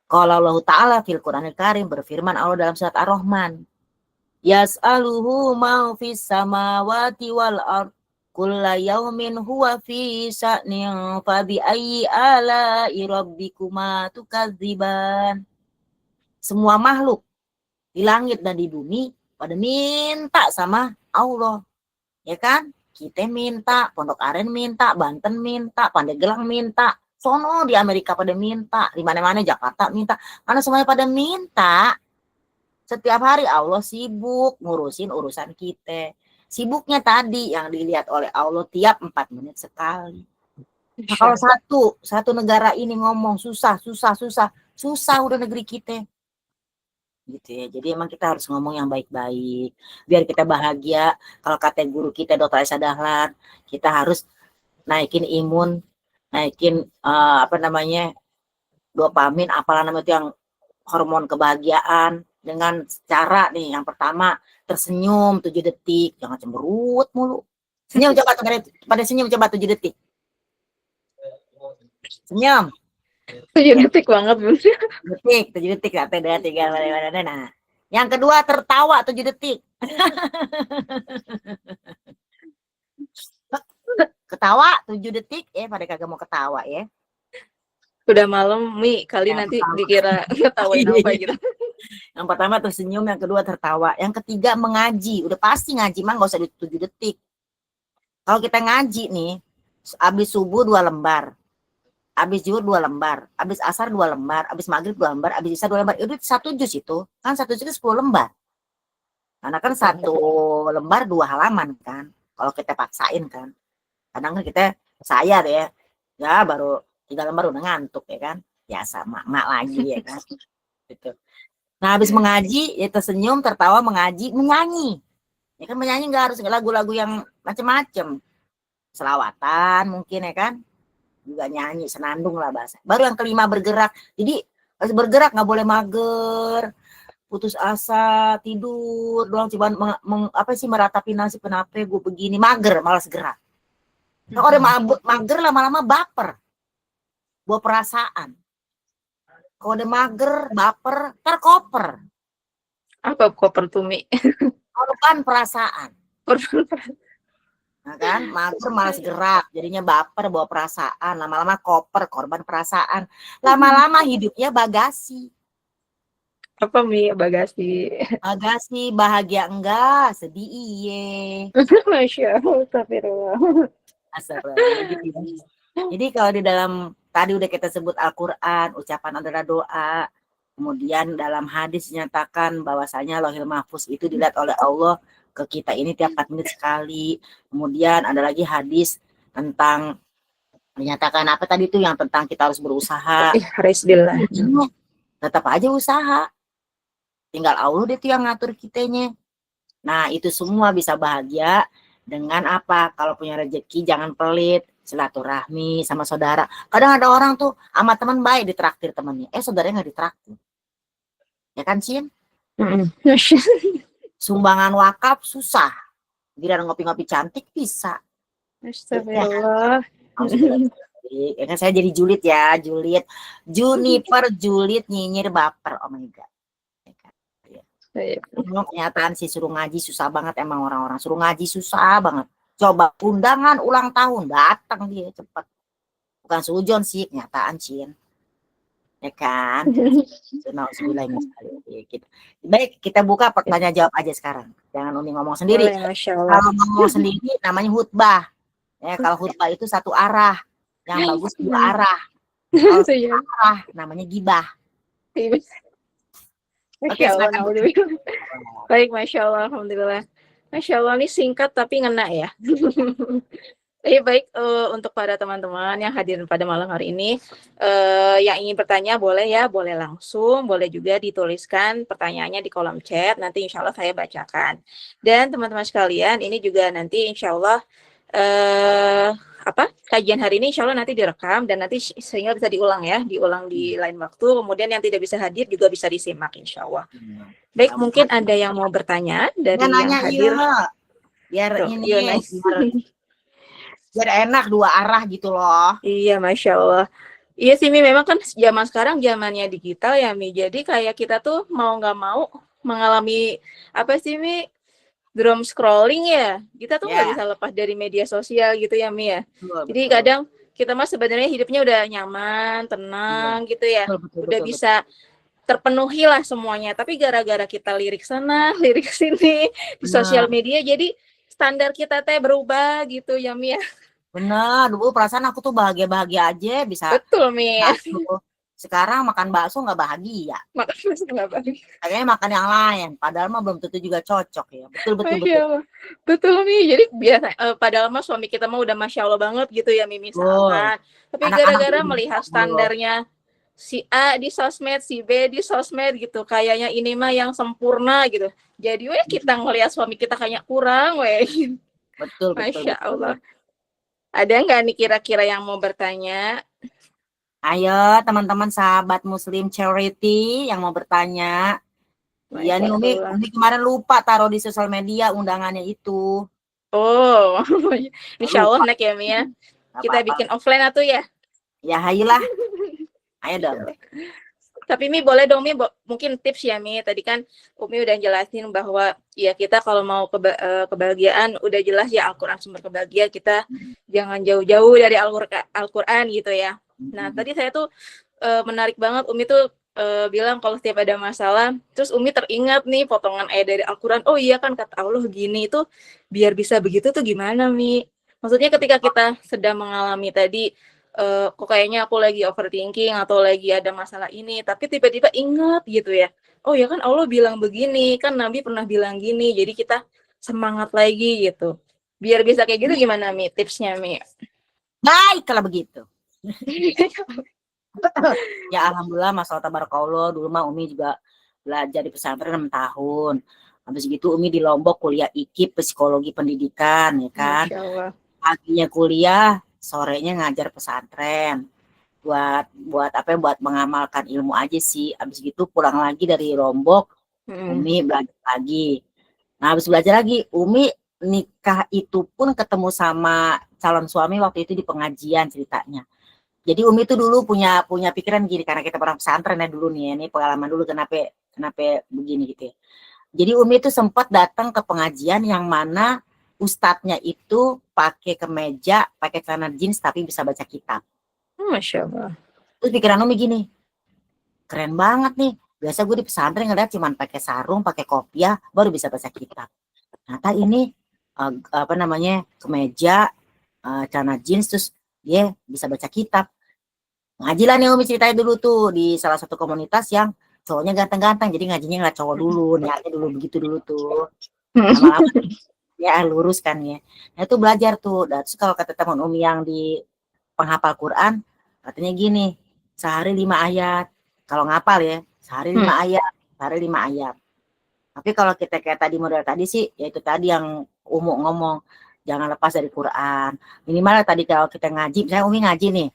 [SPEAKER 1] Kalau Allah Ta'ala fil Quranil Karim, berfirman Allah dalam surat Ar-Rahman, yas'aluhu ma fis samawati wal ard kulla yaumin huwa fi sya'nin fa bi ayyi ala'i rabbikuma tukadziban. Semua makhluk di langit dan di bumi pada minta sama Allah. Ya kan? Kita minta, Pondok Aren minta, Banten minta, Pandeglang minta, sono di Amerika pada minta, di mana-mana Jakarta minta. Karena semuanya pada minta. Setiap hari Allah sibuk ngurusin urusan kita. Sibuknya tadi yang dilihat oleh Allah tiap 4 menit sekali. Nah, kalau satu negara ini ngomong susah udah negeri kita. Gitu ya. Jadi emang kita harus ngomong yang baik-baik biar kita bahagia. Kalau kata guru kita Dr. Aisyah Dahlan, kita harus naikin imun, naikin dopamin, apalah namanya itu yang hormon kebahagiaan. Dengan cara nih, yang pertama tersenyum 7 detik, jangan cemberut mulu. Senyum coba pada senyum coba 7 detik. Senyum.
[SPEAKER 2] 7 detik banget Bu.
[SPEAKER 1] 7 detik, 1, 2, 3, nah. Yang kedua tertawa 7 detik. Ketawa 7 detik, pada kagak mau ketawa ya.
[SPEAKER 2] Udah malam, Mi, kali ya, nanti dikira ketawain apa gitu.
[SPEAKER 1] Yang pertama tersenyum, yang kedua tertawa, yang ketiga mengaji. Udah pasti ngaji mah nggak usah 7 detik. Kalau kita ngaji nih, habis subuh 2 lembar, habis zuhur 2 lembar, habis asar 2 lembar, habis maghrib 2 lembar, habis isya 2 lembar, itu 1 juz itu. Kan 1 juz itu 10 lembar. Karena kan 1 lembar 2 halaman kan. Kalau kita paksain kan. Kadang kan saya deh ya baru 3 lembar udah ngantuk ya kan. Biasa mak lagi ya kan. Gitu. Nah, habis mengaji, ya tersenyum, tertawa, mengaji, menyanyi. Ya kan menyanyi nggak harus lagu-lagu yang macam-macam. Selawatan mungkin ya kan. Juga nyanyi, senandung lah bahasa. Baru yang kelima bergerak. Jadi harus bergerak, nggak boleh mager, putus asa, tidur, doang coba meratapi nasib kenapa gue begini, mager, malas gerak. Kalau udah mager lama-lama baper. Bawa perasaan. Kalau udah mager, baper, terkoper.
[SPEAKER 2] Apa koper tumi?
[SPEAKER 1] Korban perasaan. Nah kan, mager malas gerak, jadinya baper, bawa perasaan. Lama-lama koper, korban perasaan. Lama-lama hidupnya bagasi.
[SPEAKER 2] Apa Mi bagasi?
[SPEAKER 1] Bagasi, bahagia enggak, sedih iye.
[SPEAKER 2] Masya Allah, astagfirullah.
[SPEAKER 1] Jadi kalau di dalam tadi udah kita sebut Al-Quran, ucapan adalah doa. Kemudian dalam hadis dinyatakan bahwasanya Lauhil Mahfuz itu dilihat oleh Allah ke kita ini tiap 4 menit sekali. Kemudian ada lagi hadis tentang dinyatakan apa tadi tuh yang tentang kita harus berusaha.
[SPEAKER 2] Ihris billah.
[SPEAKER 1] Tetap aja usaha. Tinggal Allah dia tuh yang ngatur kitanya. Nah, itu semua bisa bahagia dengan apa? Kalau punya rezeki jangan pelit, silaturahmi sama saudara. Kadang ada orang tuh sama teman baik ditraktir temannya. Saudaranya nggak ditraktir. Ya kan, Cin? Sumbangan wakaf susah. Bila ngopi-ngopi cantik bisa.
[SPEAKER 2] Astagfirullah.
[SPEAKER 1] Ya kan saya jadi julid ya, Juniper julid nyinyir baper. Oh my god. Kenyataan sih suruh ngaji susah banget emang orang-orang. Suruh ngaji susah banget. Coba undangan ulang tahun datang dia cepat. Bukan sujon sih, kenyataan Cin. Ya kan? Baik, kita buka pertanyaan jawab aja sekarang. Jangan Umi ngomong sendiri. Kalau ngomong sendiri namanya khutbah. Ya, kalau khutbah itu satu arah. Yang bagus dua arah. Kalau satu arah namanya gibah.
[SPEAKER 2] Masya Allah, baik, Masya Allah, Alhamdulillah. Masya Allah, ini singkat tapi ngena ya. Baik, untuk para teman-teman yang hadir pada malam hari ini, yang ingin bertanya boleh ya, boleh langsung, boleh juga dituliskan pertanyaannya di kolom chat, nanti insya Allah saya bacakan. Dan teman-teman sekalian, ini juga nanti insya Allah kajian hari ini insya Allah nanti direkam dan nanti sehingga bisa diulang di lain waktu. Kemudian yang tidak bisa hadir juga bisa disimak insya Allah. Baik, mungkin ada yang mau bertanya dari yang hadir.
[SPEAKER 1] Biar ini biar enak dua arah gitu loh.
[SPEAKER 2] Iya, Masya Allah. Iya sih Mi, memang kan zaman sekarang zamannya digital ya Mi. Jadi kayak kita tuh mau nggak mau mengalami apa sih Mi? Drum scrolling ya, kita tuh nggak bisa lepas dari media sosial gitu ya Mi ya. Jadi kadang kita mah sebenarnya hidupnya udah nyaman, tenang gitu ya, udah bisa terpenuhi lah semuanya. Tapi gara-gara kita lirik sana, lirik sini di sosial media, jadi standar kita teh berubah gitu ya Mi ya.
[SPEAKER 1] Bener, dulu perasaan aku tuh bahagia-bahagia aja bisa.
[SPEAKER 2] Betul Mi.
[SPEAKER 1] Sekarang makan bakso nggak bahagia.
[SPEAKER 2] Makan bakso nggak bahagia.
[SPEAKER 1] Kayaknya makan yang lain. Padahal mah belum tentu juga cocok ya. Betul.
[SPEAKER 2] Betul nih. Jadi biasa. Padahal mah suami kita mah udah Masya Allah banget gitu ya Mi misalkan. Tapi gara-gara melihat standarnya si A di sosmed, si B di sosmed gitu. Kayaknya ini mah yang sempurna gitu. Jadi kita ngelihat suami kita kayaknya kurang
[SPEAKER 1] Betul.
[SPEAKER 2] Masya Allah. Ada nggak nih kira-kira yang mau bertanya?
[SPEAKER 1] Ayo teman-teman sahabat Muslim Charity yang mau bertanya. Iya nih Umi kemarin lupa taruh di sosial media undangannya itu.
[SPEAKER 2] Oh, insya Allah nak ya Mi ya. Kita bikin offline atau ya?
[SPEAKER 1] Ya ayolah. Ayo dong.
[SPEAKER 2] Tapi Mi boleh dong Mi, mungkin tips ya Mi. Tadi kan Umi udah jelasin bahwa ya kita kalau mau kebahagiaan udah jelas ya Al-Quran sumber kebahagiaan, kita jangan jauh-jauh dari Al-Quran gitu ya. Nah tadi saya tuh menarik banget Umi tuh bilang kalau setiap ada masalah, terus Umi teringat nih potongan ayat dari Al-Quran. Oh iya kan kata Allah gini, itu biar bisa begitu tuh gimana Mi? Maksudnya ketika kita sedang mengalami tadi kok kayaknya aku lagi overthinking atau lagi ada masalah ini, tapi tiba-tiba ingat gitu ya, oh ya kan Allah bilang begini, kan Nabi pernah bilang gini, jadi kita semangat lagi gitu. Biar bisa kayak gitu gimana Mi tipsnya Mi?
[SPEAKER 1] Baik kalau begitu. Ya alhamdulillah masalah tabarakallah, dulu mah Umi juga belajar di pesantren 6 tahun. Habis gitu Umi di Lombok kuliah IKIP psikologi pendidikan ya kan. Paginya kuliah, sorenya ngajar pesantren. Buat mengamalkan ilmu aja sih. Habis gitu pulang lagi dari Lombok, Umi belajar lagi. Nah, habis belajar lagi, Umi nikah itu pun ketemu sama calon suami waktu itu di pengajian ceritanya. Jadi Umi itu dulu punya pikiran gini, karena kita orang pesantren ya dulu nih, ini pengalaman dulu kenapa begini gitu ya. Jadi Umi itu sempat datang ke pengajian yang mana ustadznya itu pakai kemeja, pakai celana jeans tapi bisa baca kitab.
[SPEAKER 2] Masya Allah.
[SPEAKER 1] Terus pikiran Umi gini, keren banget nih. Biasa gue di pesantren ngeliat cuman pakai sarung, pakai kopiah, baru bisa baca kitab. Ternyata ini kemeja, celana jeans, terus dia bisa baca kitab. Ngaji lah nih Umi ceritain dulu tuh di salah satu komunitas yang cowoknya ganteng-ganteng, jadi ngajinya ngeliat cowok dulu, niatnya dulu begitu dulu tuh. Lama-lama ya lurus kan ya. Nah itu belajar tuh. Dan terus kalau kata teman Umi yang di penghafal Quran, katanya gini, sehari 5 ayat. Kalau ngapal ya, sehari 5 ayat, sehari 5 ayat. Tapi kalau kita kayak tadi model tadi sih, ya itu tadi yang Umu ngomong, jangan lepas dari Quran. Minimal tadi kalau kita ngaji, misalnya Umi ngaji nih,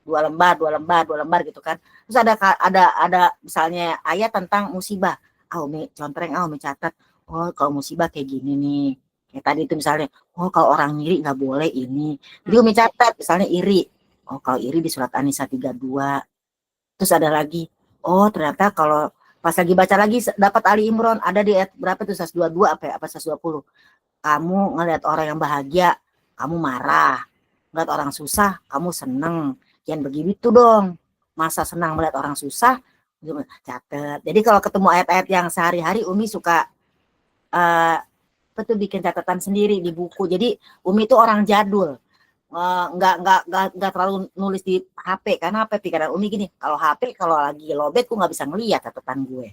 [SPEAKER 1] 2 lembar gitu kan. Terus ada misalnya ayat tentang musibah. Umi contreng, Umi catat. Oh, kalau musibah kayak gini nih. Kayak tadi itu misalnya, oh kalau orang iri nggak boleh ini. Jadi Umi catat, misalnya iri. Oh, kalau iri di surat An-Nisa 32. Terus ada lagi, oh ternyata kalau pas lagi baca lagi dapat Ali Imran, ada di ayat berapa tuh, 122 apa 120. Kamu ngelihat orang yang bahagia, kamu marah. Ngelihat orang susah, kamu seneng. Jangan begitu dong. Masa senang melihat orang susah? Catat. Jadi kalau ketemu ayat-ayat yang sehari-hari, Umi suka bikin catatan sendiri di buku. Jadi Umi itu orang jadul. Nggak terlalu nulis di HP, karena apa, pikiran Umi gini, kalau HP kalau lagi lobet gue nggak bisa ngeliat catatan gue.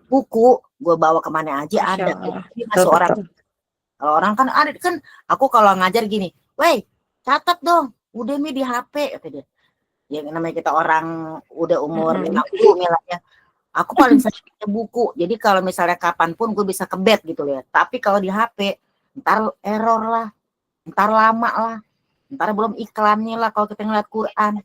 [SPEAKER 1] Buku gue bawa kemana aja ada. Jadi masuk orang. Kalau orang kan ada kan, aku kalau ngajar gini, weh catat dong, udah Mi di HP kata dia. Ya namanya kita orang udah umur 50 ya. Aku paling sering baca buku. Jadi kalau misalnya kapanpun gue bisa kebet gitu ya. Tapi kalau di HP ntar error lah, ntar lama lah, ntar belum iklannya lah kalau kita ngeliat Quran.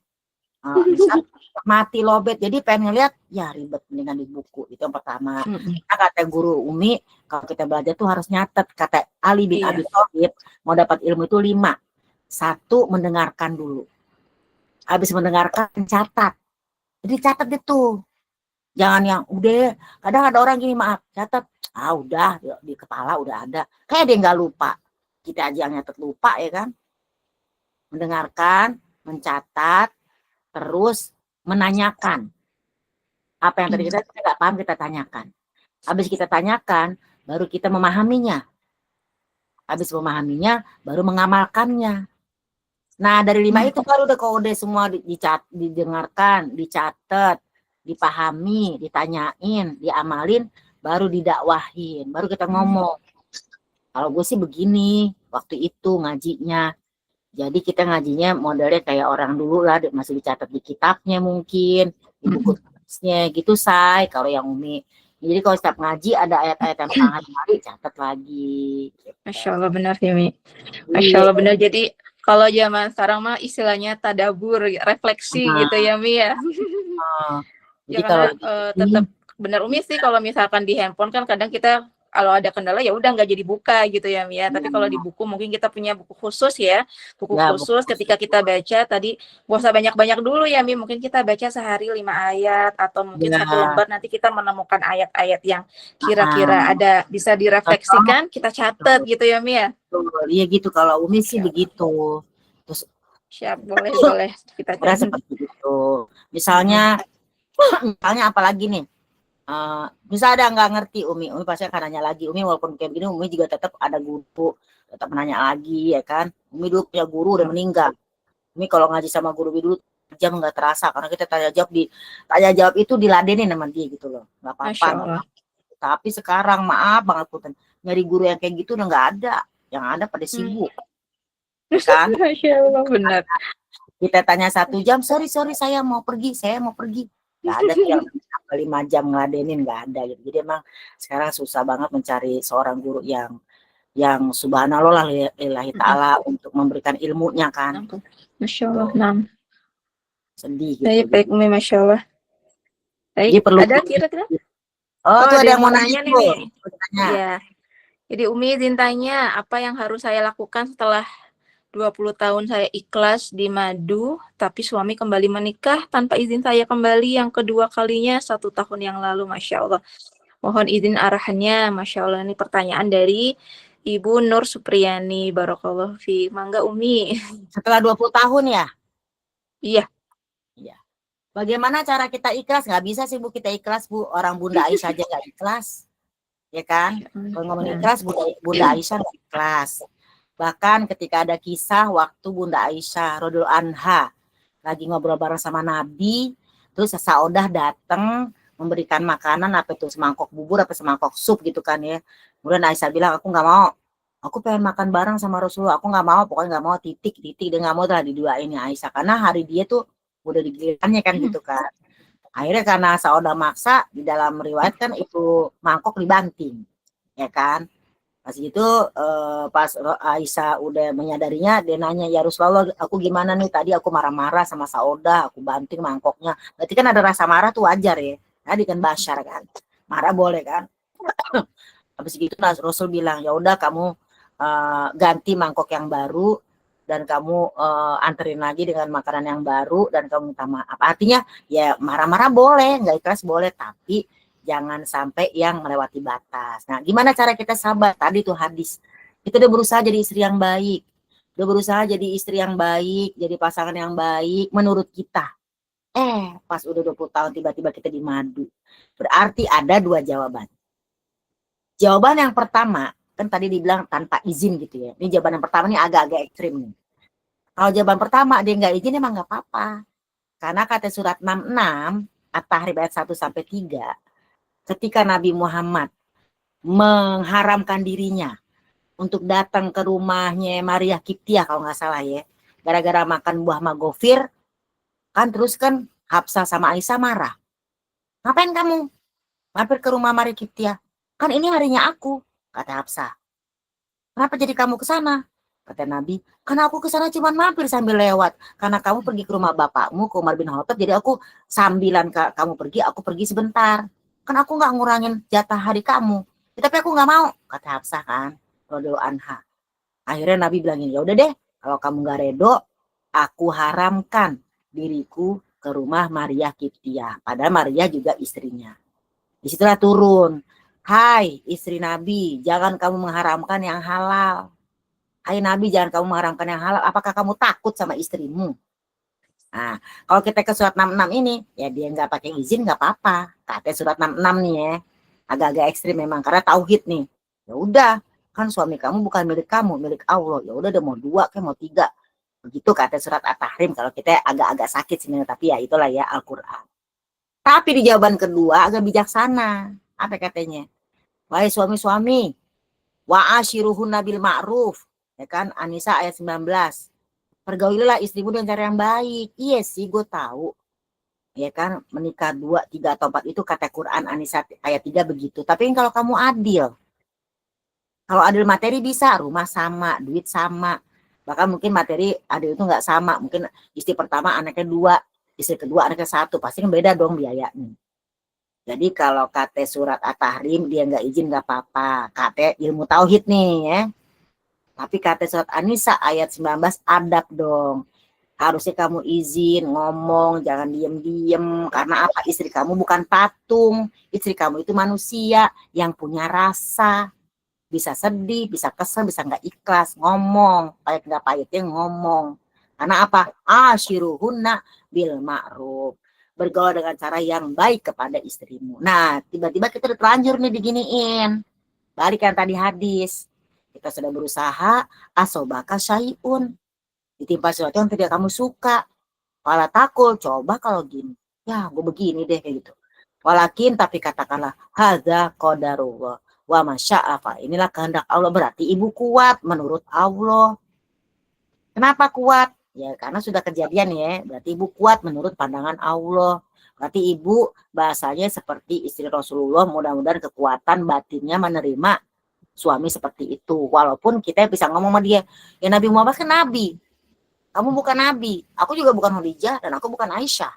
[SPEAKER 1] Mati lobet, jadi pengen ngeliat ya ribet dengan di buku. Itu yang pertama. Nah, kata guru Umi, kalau kita belajar tuh harus nyatet. Kata Ali bin Abi Thalib, mau dapat ilmu itu 5. 1, mendengarkan dulu. Habis mendengarkan, catat. Jadi catat itu. Jangan yang udah, kadang ada orang gini, maaf, catat. Udah di kepala udah ada. Kayak dia nggak lupa. Kita aja yang nyatet lupa ya kan. Mendengarkan, mencatat, terus menanyakan. Apa yang tadi kita nggak paham, kita tanyakan. Habis kita tanyakan, baru kita memahaminya. Habis memahaminya, baru mengamalkannya. Nah, dari 5 itu baru udah, kalau udah semua didengarkan, dicatat, dipahami, ditanyain, diamalin, baru didakwahin, baru kita ngomong. Kalau gue sih begini, waktu itu ngajinya. Jadi kita ngajinya modelnya kayak orang dulu lah, masih dicatat di kitabnya mungkin, di buku tulisnya gitu, Say. Kalau yang Umi. Jadi kalau setiap ngaji ada ayat-ayat yang sangat menarik, catat lagi. Gitu.
[SPEAKER 2] Masya Allah, benar ya, Mi. Masya Allah, benar. Jadi kalau zaman sekarang mah istilahnya tadabur, refleksi gitu ya, Mi ya.
[SPEAKER 1] Jadi kalau
[SPEAKER 2] tetap benar Umi sih, kalau misalkan di handphone kan kadang kita kalau ada kendala ya udah nggak jadi buka gitu ya, Mia. Tapi kalau di buku mungkin kita punya buku khusus ya, buku khusus ketika kita baca tadi gak usah banyak-banyak dulu ya, Mi. Mungkin kita baca sehari 5 ayat atau mungkin 1 lembar, nanti kita menemukan ayat-ayat yang kira-kira ada bisa direfleksikan, kita catat gitu ya, Mia.
[SPEAKER 1] Iya gitu, kalau Umi sih begitu. Terus
[SPEAKER 2] siap, boleh kita
[SPEAKER 1] catat seperti itu. Misalnya apalagi nih, misalnya ada nggak ngerti Umi pasti akan nanya lagi. Umi walaupun kayak begini, Umi juga tetap ada guru, tetap nanya lagi ya kan. Umi dulu punya guru udah meninggal. Umi kalau ngaji sama guru dulu jam nggak terasa, karena kita tanya jawab itu diladenin sama dia gitu loh, nggak apa-apa. Tapi sekarang maaf banget Punten, nyari guru yang kayak gitu udah nggak ada, yang ada pada sibuk. Kan?
[SPEAKER 2] Masya Allah, benar.
[SPEAKER 1] Kita tanya 1 jam, sorry saya mau pergi. Nggak ada yang 5 jam ngeladenin, nggak ada gitu. Jadi emang sekarang susah banget mencari seorang guru yang subhanallah lillahi ta'ala untuk memberikan ilmunya kan.
[SPEAKER 2] Masya Allah,
[SPEAKER 1] sedih gitu.
[SPEAKER 2] Baik Umi, Masya Allah. Baik, ada kira-kira?
[SPEAKER 1] Tuh ada yang mau nanya nih.
[SPEAKER 2] Iya. Jadi Umi izin tanya, apa yang harus saya lakukan setelah 20 tahun saya ikhlas di madu, tapi suami kembali menikah tanpa izin saya kembali yang kedua kalinya 1 tahun yang lalu, Masya Allah. Mohon izin arahannya, Masya Allah. Ini pertanyaan dari Ibu Nur Supriyani, Barakallahu fi. Mangga Umi.
[SPEAKER 1] Setelah 20 tahun ya?
[SPEAKER 2] Iya.
[SPEAKER 1] Bagaimana cara kita ikhlas? Nggak bisa sih Bu kita ikhlas, Bu. Orang Bunda Aisyah aja nggak ikhlas. Ya kan? Kalau ngomong ikhlas, Bunda Aisyah nggak ikhlas. Bahkan ketika ada kisah waktu Bunda Aisyah radhiyallahu anha lagi ngobrol bareng sama Nabi, Terus Saudah datang memberikan makanan apa itu, semangkok bubur apa semangkok sup gitu kan ya. Kemudian Aisyah bilang, aku nggak mau, aku pengen makan bareng sama Rasulullah, aku nggak mau, pokoknya nggak mau, titik dia nggak mau, lah diduain ya Aisyah, karena hari dia tuh udah digilirannya kan gitu kan. Akhirnya karena Saudah maksa, di dalam riwayat kan itu mangkok dibanting, ya kan. Pas itu pas Aisyah udah menyadarinya, dia nanya, ya Rasulullah, aku gimana nih, tadi aku marah-marah sama Saudah, aku banting mangkoknya. Berarti kan ada rasa marah tuh wajar ya. Tadi kan Bashar kan, marah boleh kan. Habis itu Rasul bilang, ya udah kamu ganti mangkok yang baru dan kamu anterin lagi dengan makanan yang baru dan kamu minta maaf. Artinya ya marah-marah boleh, nggak ikhlas boleh, tapi jangan sampai yang melewati batas. Nah, gimana cara kita sabar? Tadi tuh hadis. Kita udah berusaha jadi istri yang baik. Udah berusaha jadi istri yang baik, jadi pasangan yang baik menurut kita. Pas udah 20 tahun tiba-tiba kita dimadu. Berarti ada dua jawaban. Jawaban yang pertama, kan tadi dibilang tanpa izin gitu ya. Ini jawaban yang pertama nih agak-agak ekstrim nih. Kalau jawaban pertama dia nggak izin emang nggak apa-apa. Karena kata surat 66 At-Tahrim ayat 1-3, ketika Nabi Muhammad mengharamkan dirinya untuk datang ke rumahnya Maria Kiptiah kalau nggak salah ya, gara-gara makan buah magofir, kan terus kan Hafsah sama Aisyah marah. Ngapain kamu mampir ke rumah Maria Kiptiah? Kan ini harinya aku, kata Hafsah. Kenapa jadi kamu ke sana? Kata Nabi, karena aku ke sana cuma mampir sambil lewat. Karena kamu pergi ke rumah bapakmu, ke Umar bin Khattab, jadi aku sambilan kamu pergi, aku pergi sebentar. Kan aku nggak ngurangin jatah hari kamu. Ya, tapi aku nggak mau, kata Hafsah kan, radhiyallahu anha. Akhirnya Nabi bilangin, ya udah deh, kalau kamu nggak redo, aku haramkan diriku ke rumah Maria Kiptiah. Padahal Maria juga istrinya. Disitulah turun, hai istri Nabi, jangan kamu mengharamkan yang halal. Hai Nabi, jangan kamu mengharamkan yang halal. Apakah kamu takut sama istrimu? Nah, kalau kita ke surat 66 ini, ya dia nggak pakai izin nggak apa-apa. Kata surat 66 nih ya, agak-agak ekstrim memang karena tauhid nih. Ya udah, kan suami kamu bukan milik kamu, milik Allah. Ya udah, mau 2 kayak mau 3. Begitu kata surat At-Tahrim. Kalau kita agak-agak sakit sebenarnya, tapi ya itulah ya Al-Quran. Tapi di jawaban kedua agak bijaksana. Apa katanya? Wahai suami-suami, wa'ashiruhunna bil ma'ruf. Ya kan, An-Nisa ayat 19. Pergaulilah istrimu dengan cara yang baik. Iya sih, gue tahu. Ya kan, menikah 2, 3, atau 4 itu kata Quran An-Nisa ayat 3 begitu. Tapi kalau kamu adil, kalau adil materi bisa, rumah sama, duit sama. Bahkan mungkin materi adil itu nggak sama. Mungkin istri pertama anaknya 2, istri kedua anaknya 1. Pasti kan beda dong biayanya. Jadi kalau kata surat At-Tahrim dia nggak izin nggak apa-apa. Kata ilmu tauhid nih ya. Tapi kata surat An-Nisa ayat 19 adab dong. Harusnya kamu izin, ngomong, jangan diem-diem. Karena apa? Istri kamu bukan patung. Istri kamu itu manusia yang punya rasa. Bisa sedih, bisa kesel, bisa nggak ikhlas. Ngomong, pahit nggak pahitnya ngomong. Karena apa? Ashiruhunna bil ma'ruf. Bergaul dengan cara yang baik kepada istrimu. Nah, tiba-tiba kita udah terlanjur nih diginiin. Balik yang tadi hadis. Kita sudah berusaha, asobaka syai'un. Ditimpa sesuatu yang tidak kamu suka. Pala takul, coba kalau gini. Ya, gue begini deh kayak gitu. Walakin, tapi katakanlah, hadza qadarullah wa masya'afa. Inilah kehendak Allah. Berarti ibu kuat menurut Allah. Kenapa kuat? Ya, karena sudah kejadian ya. Berarti ibu kuat menurut pandangan Allah. Berarti ibu bahasanya seperti istri Rasulullah. Mudah-mudahan kekuatan batinnya menerima suami seperti itu. Walaupun kita bisa ngomong sama dia, ya Nabi Muhammad kan Nabi. Kamu bukan Nabi. Aku juga bukan Khadijah dan aku bukan Aisyah.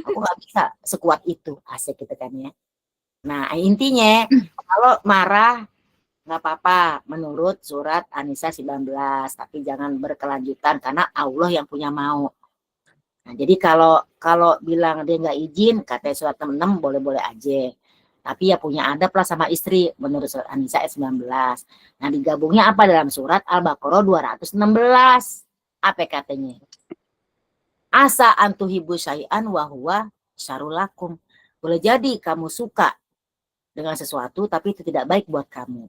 [SPEAKER 1] Aku nggak bisa sekuat itu. Asik gitu kan ya. Nah intinya kalau marah nggak apa-apa menurut surat An-Nisa 19. Tapi jangan berkelanjutan karena Allah yang punya mau. Nah, jadi kalau bilang dia nggak izin, kata surat 6 boleh-boleh aja. Tapi ya punya adab lah sama istri menurut surat An-Nisa ayat 19. Nah digabungnya apa dalam surat Al-Baqarah 216? Apa katanya? Asa antuhibu syai'an wa huwa syarrul lakum. Boleh jadi kamu suka dengan sesuatu tapi itu tidak baik buat kamu.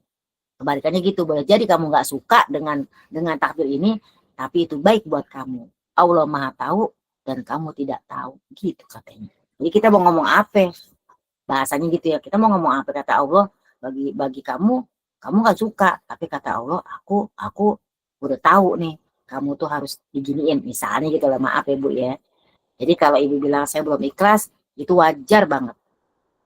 [SPEAKER 1] Kebalikannya gitu, boleh jadi kamu nggak suka dengan takdir ini tapi itu baik buat kamu. Allah Maha tahu dan kamu tidak tahu, gitu katanya. Jadi kita mau ngomong apa? Bahasanya gitu ya. Kita mau ngomong apa, kata Allah, bagi kamu nggak suka, tapi kata Allah, aku udah tahu nih, kamu tuh harus diginiin. Misalnya gitu lah, maaf ya Bu ya. Jadi kalau Ibu bilang saya belum ikhlas, itu wajar banget.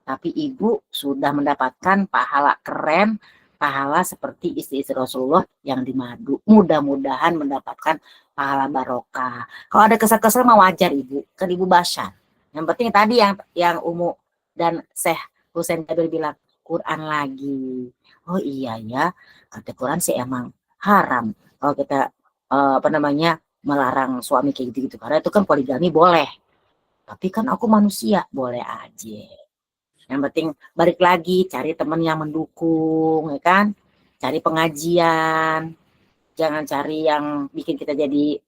[SPEAKER 1] Tapi Ibu sudah mendapatkan pahala keren, pahala seperti istri-istri Rasulullah yang dimadu. Mudah-mudahan mendapatkan pahala barokah. Kalau ada kesal-kesal mah wajar Ibu, kan Ibu Basyar. Yang penting tadi yang Umu dan Syekh Husain Jabir bilang, Quran lagi. Oh iya ya, kata Quran sih emang haram kalau kita melarang suami kayak gitu-gitu. Karena itu kan poligami boleh. Tapi kan aku manusia, boleh aja. Yang penting balik lagi, cari teman yang mendukung, ya kan? Cari pengajian, jangan cari yang bikin kita jadi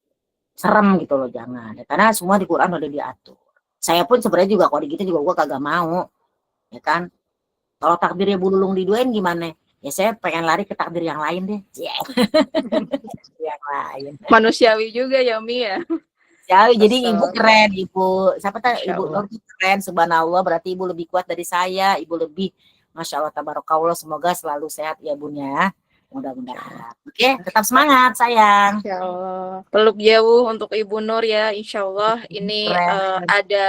[SPEAKER 1] serem gitu loh, jangan. Ya, karena semua di Quran udah diatur. Saya pun sebenarnya juga kalau gitu juga gue kagak mau, ya kan? Kalau takdirnya bululung diduain gimana? Ya saya pengen lari ke takdir yang lain deh. Yang lain.
[SPEAKER 2] Manusiawi juga ya Umi ya.
[SPEAKER 1] Ya, jadi
[SPEAKER 2] Kesel.
[SPEAKER 1] Ibu keren, Ibu. Siapa tahu
[SPEAKER 2] Masya
[SPEAKER 1] Ibu
[SPEAKER 2] Allah.
[SPEAKER 1] Nur keren, subhanallah. Berarti Ibu lebih kuat dari saya. Ibu lebih, Masya Allah, tabarakallah. Semoga selalu sehat ya Bunda. Mudah-mudahan. Oke, tetap semangat sayang.
[SPEAKER 2] Insya Allah. Peluk jauh untuk Ibu Nur ya. Insya Allah ini
[SPEAKER 1] Keren.
[SPEAKER 2] ada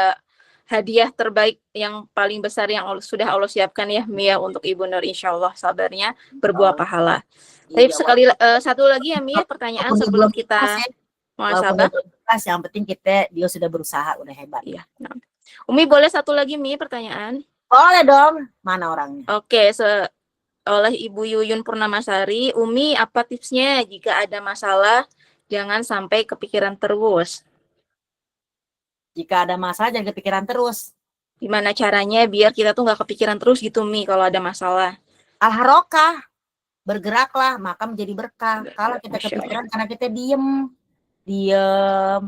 [SPEAKER 2] hadiah terbaik yang paling besar yang sudah Allah siapkan ya Mia untuk Ibu Nur. Insya Allah sabarnya berbuah pahala. Tapi
[SPEAKER 1] Iya,
[SPEAKER 2] satu lagi ya Mia, pertanyaan
[SPEAKER 1] walaupun dia
[SPEAKER 2] sebelum
[SPEAKER 1] belum ikhlas
[SPEAKER 2] kita
[SPEAKER 1] ya. Walaupun dia
[SPEAKER 2] muhasabah.
[SPEAKER 1] belum ikhlas, yang penting dia sudah berusaha, udah hebat.
[SPEAKER 2] Iya. Nah. Umi boleh satu lagi Mia pertanyaan?
[SPEAKER 1] Boleh dong. Mana orangnya?
[SPEAKER 2] Oke, oleh Ibu Yuyun Purnamasari, Umi apa tipsnya jika ada masalah jangan sampai kepikiran terus?
[SPEAKER 1] Jika ada masalah jangan kepikiran terus.
[SPEAKER 2] Gimana caranya biar kita tuh nggak kepikiran terus gitu Mi kalau ada masalah?
[SPEAKER 1] Al-harokah. Bergeraklah, maka menjadi berkah. Kalau kita
[SPEAKER 2] Masya
[SPEAKER 1] kepikiran karena kita diem,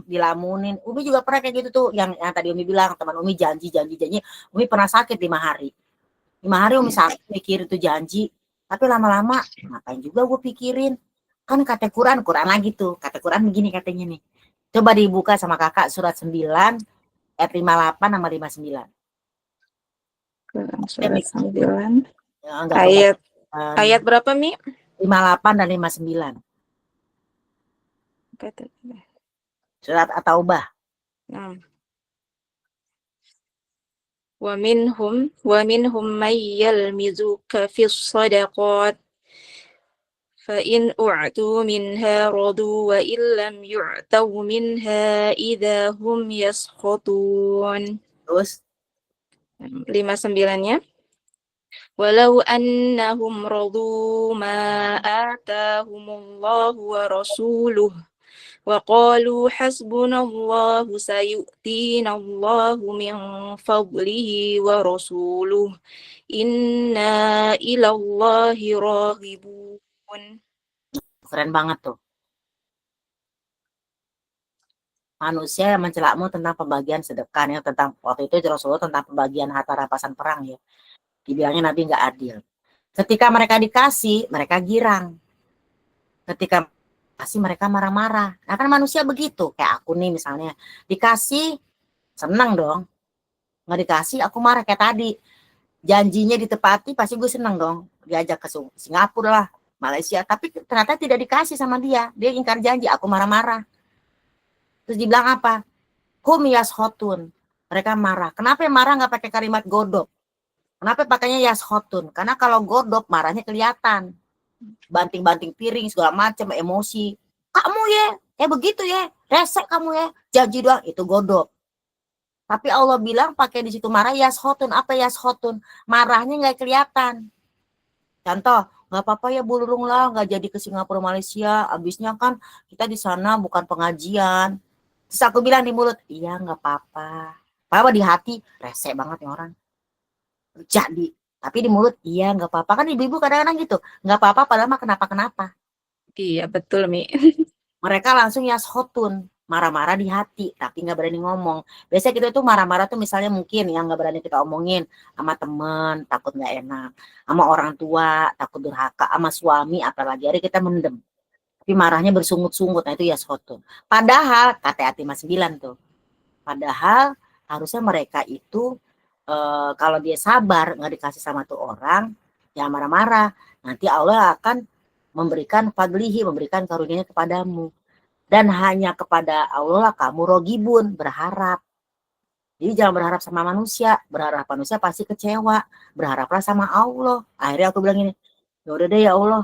[SPEAKER 1] dilamunin. Umi juga pernah kayak gitu tuh, yang tadi Umi bilang, teman Umi janji. Umi pernah sakit 5 hari. 5 hari Umi sakit mikir itu janji, tapi lama-lama ngapain juga gue pikirin. Kan kata Quran lagi tuh. Kata Quran begini katanya nih. Coba dibuka sama kakak surat 9 ayat 58 sama 59.
[SPEAKER 2] Surat 9
[SPEAKER 1] ayat
[SPEAKER 2] ayat berapa Mi?
[SPEAKER 1] 58 dan 59. Surat At-Taubah.
[SPEAKER 2] Nah. Wa minhum may yalmizuka fis sadaqat fa in u'tu minha radu wa illam yu'taw minha idza hum yaskhatun.
[SPEAKER 1] Terus
[SPEAKER 2] 59-nya. Walau annahum radu ma atahumullahu wa rasuluhu wa qalu hasbunallahu sayu'tinallahu min fadlihi wa rasuluhu inna ilallahi raghibun.
[SPEAKER 1] keren banget tuh. Manusia yang mencelamu tentang pembagian sedekah ya, tentang waktu itu Rasulullah tentang pembagian harta rampasan perang ya. Dibilangnya Nabi nggak adil. Ketika mereka dikasih, mereka girang. Ketika kasih mereka marah-marah. Nah kan manusia begitu. Kayak aku nih misalnya, dikasih senang dong. Nggak dikasih aku marah kayak tadi. Janjinya ditepati pasti gue senang dong. Diajak ke Singapura lah, Malaysia. Tapi ternyata tidak dikasih sama dia. Dia ingkar janji, aku marah-marah. Terus dibilang apa? Hum yashotun. Mereka marah. Kenapa marah nggak pakai kalimat godop? Kenapa pakainya yashotun? Karena kalau godop marahnya kelihatan. Banting-banting piring segala macam, emosi. Kamu ya begitu ya. Resek kamu ya. Janji doang itu godop. Tapi Allah bilang pakai di situ marah yashotun. Apa yashotun? Marahnya nggak kelihatan. Contoh, nggak apa-apa ya bulurung lah, nggak jadi ke Singapura Malaysia. Abisnya kan kita di sana bukan pengajian. Terus aku bilang di mulut, iya nggak apa-apa. Apa di hati, rese banget nih orang. Jadi, tapi di mulut, iya nggak apa-apa. Kan ibu-ibu kadang-kadang gitu, nggak apa-apa padahal mah kenapa-kenapa.
[SPEAKER 2] Iya betul Mi.
[SPEAKER 1] Mereka langsung yashotun, marah-marah di hati, tapi nggak berani ngomong. Biasanya kita tuh marah-marah tuh misalnya mungkin yang nggak berani kita omongin sama temen, takut nggak enak, sama orang tua, takut durhaka, sama suami, apalagi hari kita mendem. Tapi marahnya bersungut-sungut, nah itu yashotun. Padahal, kata Atima 9 tuh, padahal harusnya mereka itu kalau dia sabar nggak dikasih sama tuh orang, jangan marah-marah. Nanti Allah akan memberikan fadlihi, memberikan karunia-Nya kepadamu. Dan hanya kepada Allah kamu rogibun, berharap. Jadi jangan berharap sama manusia, berharap manusia pasti kecewa, berharaplah sama Allah. Akhirnya aku bilang ini, ya udah deh ya Allah,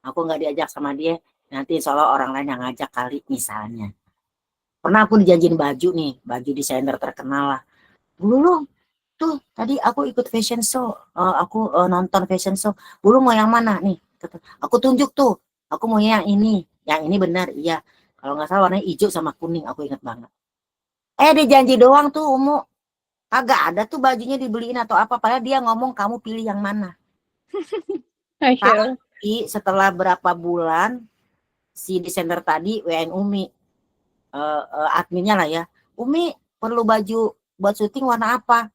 [SPEAKER 1] aku nggak diajak sama dia, nanti insya Allah orang lain yang ngajak kali misalnya. Pernah aku dijanjiin baju nih, baju desainer terkenal lah. Belum, tuh tadi aku ikut fashion show, aku nonton fashion show. Belum mau yang mana nih? Aku tunjuk tuh, aku mau yang ini benar, iya. Kalau nggak salah warnanya hijau sama kuning, aku ingat banget. Dia janji doang tuh Umu. Kagak ada tuh bajunya dibeliin atau apa. Padahal dia ngomong kamu pilih yang mana.
[SPEAKER 2] Masya Allah.
[SPEAKER 1] Tapi setelah berapa bulan si desainer tadi WN Umi, adminnya lah ya. Umi perlu baju buat syuting warna apa?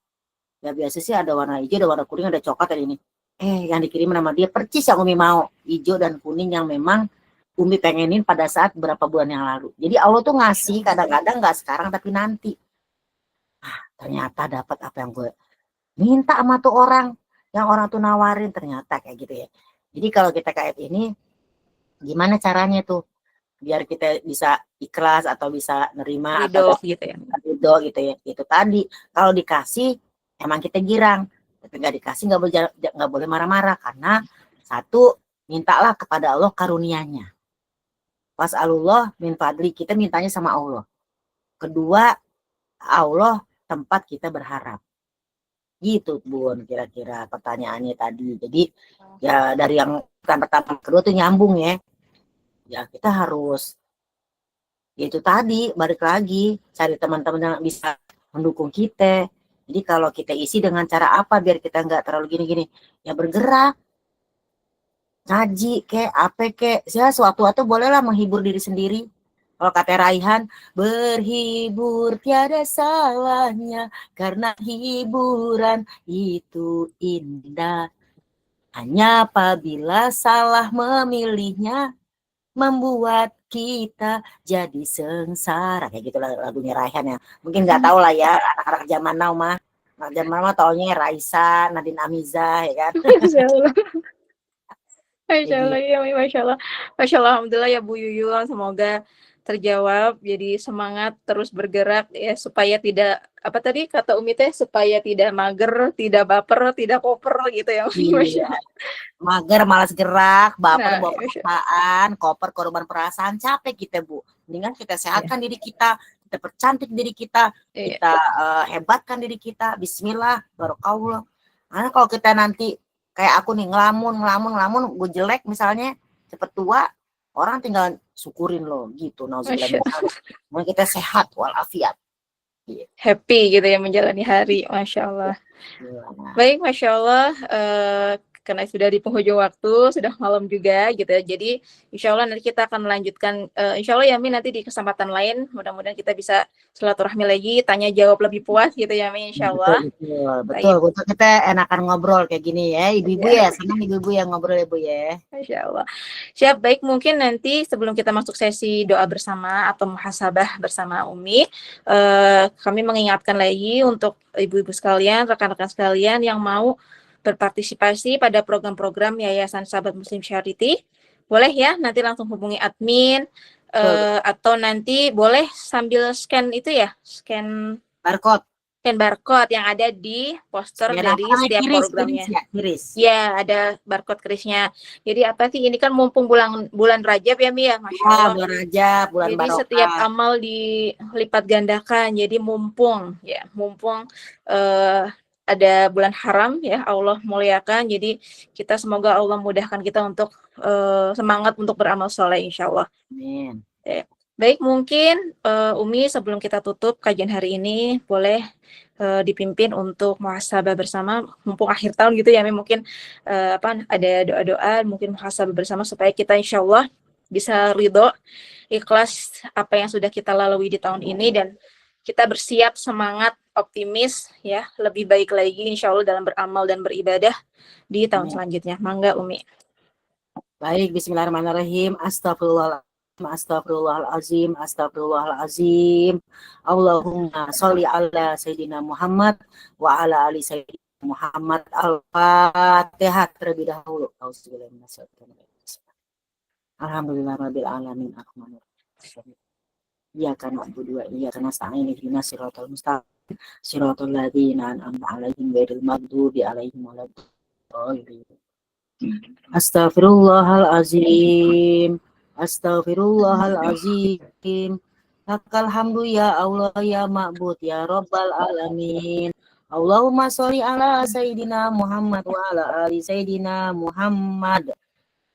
[SPEAKER 1] Ya biasa sih ada warna hijau, ada warna kuning, ada coklat, ada ini. Yang dikirim sama dia percis yang Umi mau. Hijau dan kuning yang memang Umi pengenin pada saat berapa bulan yang lalu. Jadi Allah tuh ngasih kadang-kadang nggak sekarang tapi nanti. Ternyata dapat apa yang gue minta sama tuh orang. Yang orang tuh nawarin ternyata kayak gitu ya. Jadi kalau kita kayak ini, gimana caranya tuh? Biar kita bisa ikhlas atau bisa nerima
[SPEAKER 2] Ridho
[SPEAKER 1] atau
[SPEAKER 2] gitu ya.
[SPEAKER 1] ridho gitu ya. Itu tadi. Kalau dikasih, emang kita girang. Tapi nggak dikasih nggak boleh marah-marah. Karena satu, mintalah kepada Allah karunia-Nya. Was'alullah min fadli, kita mintanya sama Allah. Kedua, Allah tempat kita berharap. Gitu Bun, kira-kira pertanyaannya tadi. Jadi ya dari yang pertama kedua tuh nyambung ya. Ya kita harus, ya itu tadi balik lagi cari teman-teman yang bisa mendukung kita. Jadi kalau kita isi dengan cara apa biar kita nggak terlalu gini-gini, ya bergerak, ngaji kek, apa kek, ya suatu-suatu bolehlah menghibur diri sendiri. Kalau kata Raihan, berhibur tiada salahnya karena hiburan itu indah. Hanya apabila salah memilihnya membuat kita jadi sengsara. Kayak gitu lagunya Raihan ya. Mungkin nggak tahu lah ya anak-anak zaman now mah. Anak zaman now taunya Raisa, Nadine Amiza ya kan.
[SPEAKER 2] Masya Allah. Masya
[SPEAKER 1] Jadi
[SPEAKER 2] Allah, ya, Masya Allah. Masya Allah, Alhamdulillah ya Bu Yuyun, semoga terjawab, jadi semangat terus bergerak ya supaya tidak, apa tadi kata Umi teh, supaya tidak mager, tidak baper, tidak koper gitu ya. Masya
[SPEAKER 1] iya.
[SPEAKER 2] Allah.
[SPEAKER 1] Mager, malas gerak, baper,
[SPEAKER 2] Nah,
[SPEAKER 1] bawa
[SPEAKER 2] Masya
[SPEAKER 1] perasaan, koper, korban perasaan, capek kita Bu. Mendingan kita sehatkan diri kita percantik diri kita,
[SPEAKER 2] Iya.
[SPEAKER 1] kita hebatkan diri kita. Bismillah, barokallah. Karena kalau kita nanti kayak aku nih ngelamun, gue jelek misalnya, cepet tua, orang tinggal syukurin loh gitu.
[SPEAKER 2] Masya Allah.
[SPEAKER 1] Mau kita sehat walafiat.
[SPEAKER 2] Happy gitu ya menjalani hari, Masya Allah. Baik, Masya Allah. Karena sudah di penghujung waktu, sudah malam juga gitu ya. Jadi insya Allah nanti kita akan melanjutkan, insya Allah Yami nanti di kesempatan lain, mudah-mudahan kita bisa silaturahmi lagi, tanya jawab lebih puas gitu ya Yami, insya Allah.
[SPEAKER 1] Betul. Kita enakan ngobrol kayak gini ya, ibu-ibu ya, senang ibu-ibu yang ngobrol ya Bu ya.
[SPEAKER 2] Masya Allah. Siap, baik, mungkin nanti sebelum kita masuk sesi doa bersama atau muhasabah bersama Umi, kami mengingatkan lagi untuk ibu-ibu sekalian, rekan-rekan sekalian yang mau berpartisipasi pada program-program Yayasan Sahabat Muslim Charity, boleh ya nanti langsung hubungi admin, atau nanti boleh sambil scan itu ya, scan barcode yang ada di poster dari setiap programnya. Ya, ada barcode kerisnya. Jadi apa sih, ini kan mumpung bulan Rajab ya Mi ya, Masya Allah.
[SPEAKER 1] Bulan Rajab, bulan
[SPEAKER 2] jadi
[SPEAKER 1] barokah.
[SPEAKER 2] Setiap amal dilipat gandakan. Jadi mumpung ada bulan haram ya, Allah muliakan. Jadi kita semoga Allah mudahkan kita untuk semangat untuk beramal soleh insya Allah.
[SPEAKER 1] Amin.
[SPEAKER 2] Baik, mungkin Umi sebelum kita tutup kajian hari ini boleh dipimpin untuk muhasabah bersama, mumpung akhir tahun gitu ya, mungkin ada doa-doa, mungkin muhasabah bersama supaya kita insya Allah bisa ridho, ikhlas apa yang sudah kita lalui di tahun ini, dan kita bersiap, semangat, optimis ya, lebih baik lagi insya Allah dalam beramal dan beribadah di tahun selanjutnya. Mangga Umi.
[SPEAKER 1] Baik, bismillahirrahmanirrahim. Astagfirullah. Astagfirullahalazim, astagfirullahalazim. Allahumma sholli ala Sayyidina Muhammad wa ala ali Sayyidina Muhammad. Al-Fatihah terlebih dahulu. Alhamdulillah rabbil alamin. Ar-Rahmanir-Rahim. Iyyaka na'budu wa iyyaka nasta'in. Ihdinas siratal mustaqim. Siratal ladzina an'amta 'alaihim ghairil maghdubi alaihim waladdallin. Astaghfirullahalazim. Astaghfirullahalazim. Lakal hamdu ya Allah ya ma'bud ya rabbal alamin. Allahumma sholli ala Sayyidina Muhammad wa ala ali Sayyidina Muhammad.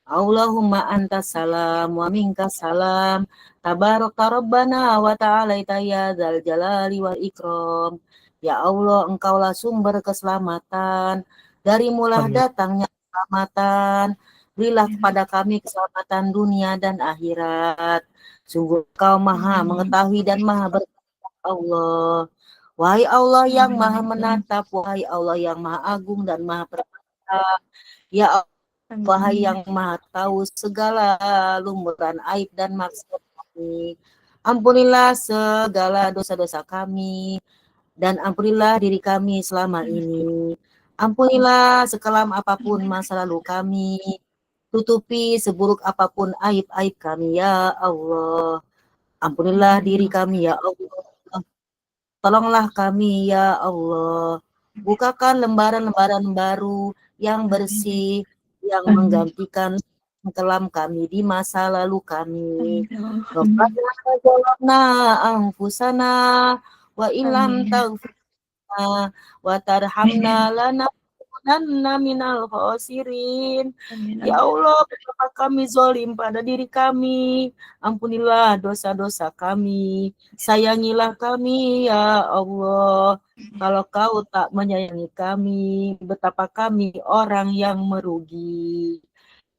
[SPEAKER 1] Allahumma antas salam wa minkas salam. Tabaraka rabbana wa ta'alaita ya dzal jalali wal ikram. Ya Allah, engkaulah sumber keselamatan. Dari mulah datangnya keselamatan. Berilah kepada kami keselamatan dunia dan akhirat. Sungguh Engkau maha mengetahui dan maha berkata Allah. Wahai Allah yang maha menatap, wahai Allah yang maha agung dan maha perkasa. Ya Allah, wahai yang maha tahu segala lumuran aib dan maksud kami. Ampunilah segala dosa-dosa kami dan ampunilah diri kami selama ini. Ampunilah sekelam apapun masa lalu kami. Tutupi seburuk apapun aib-aib kami ya Allah. Ampunilah diri kami ya Allah. Tolonglah kami ya Allah. Bukakan lembaran-lembaran baru yang bersih, yang menggantikan kelam kami di masa lalu kami. Rabbana zalamna anfusana wa illam taghfir lana wa tarhamna lanakunanna minal khasirin. Ya Allah, betapa kami zalim pada diri kami. Ampunilah dosa-dosa kami. Sayangilah kami ya Allah. Kalau Kau tak menyayangi kami, betapa kami orang yang merugi.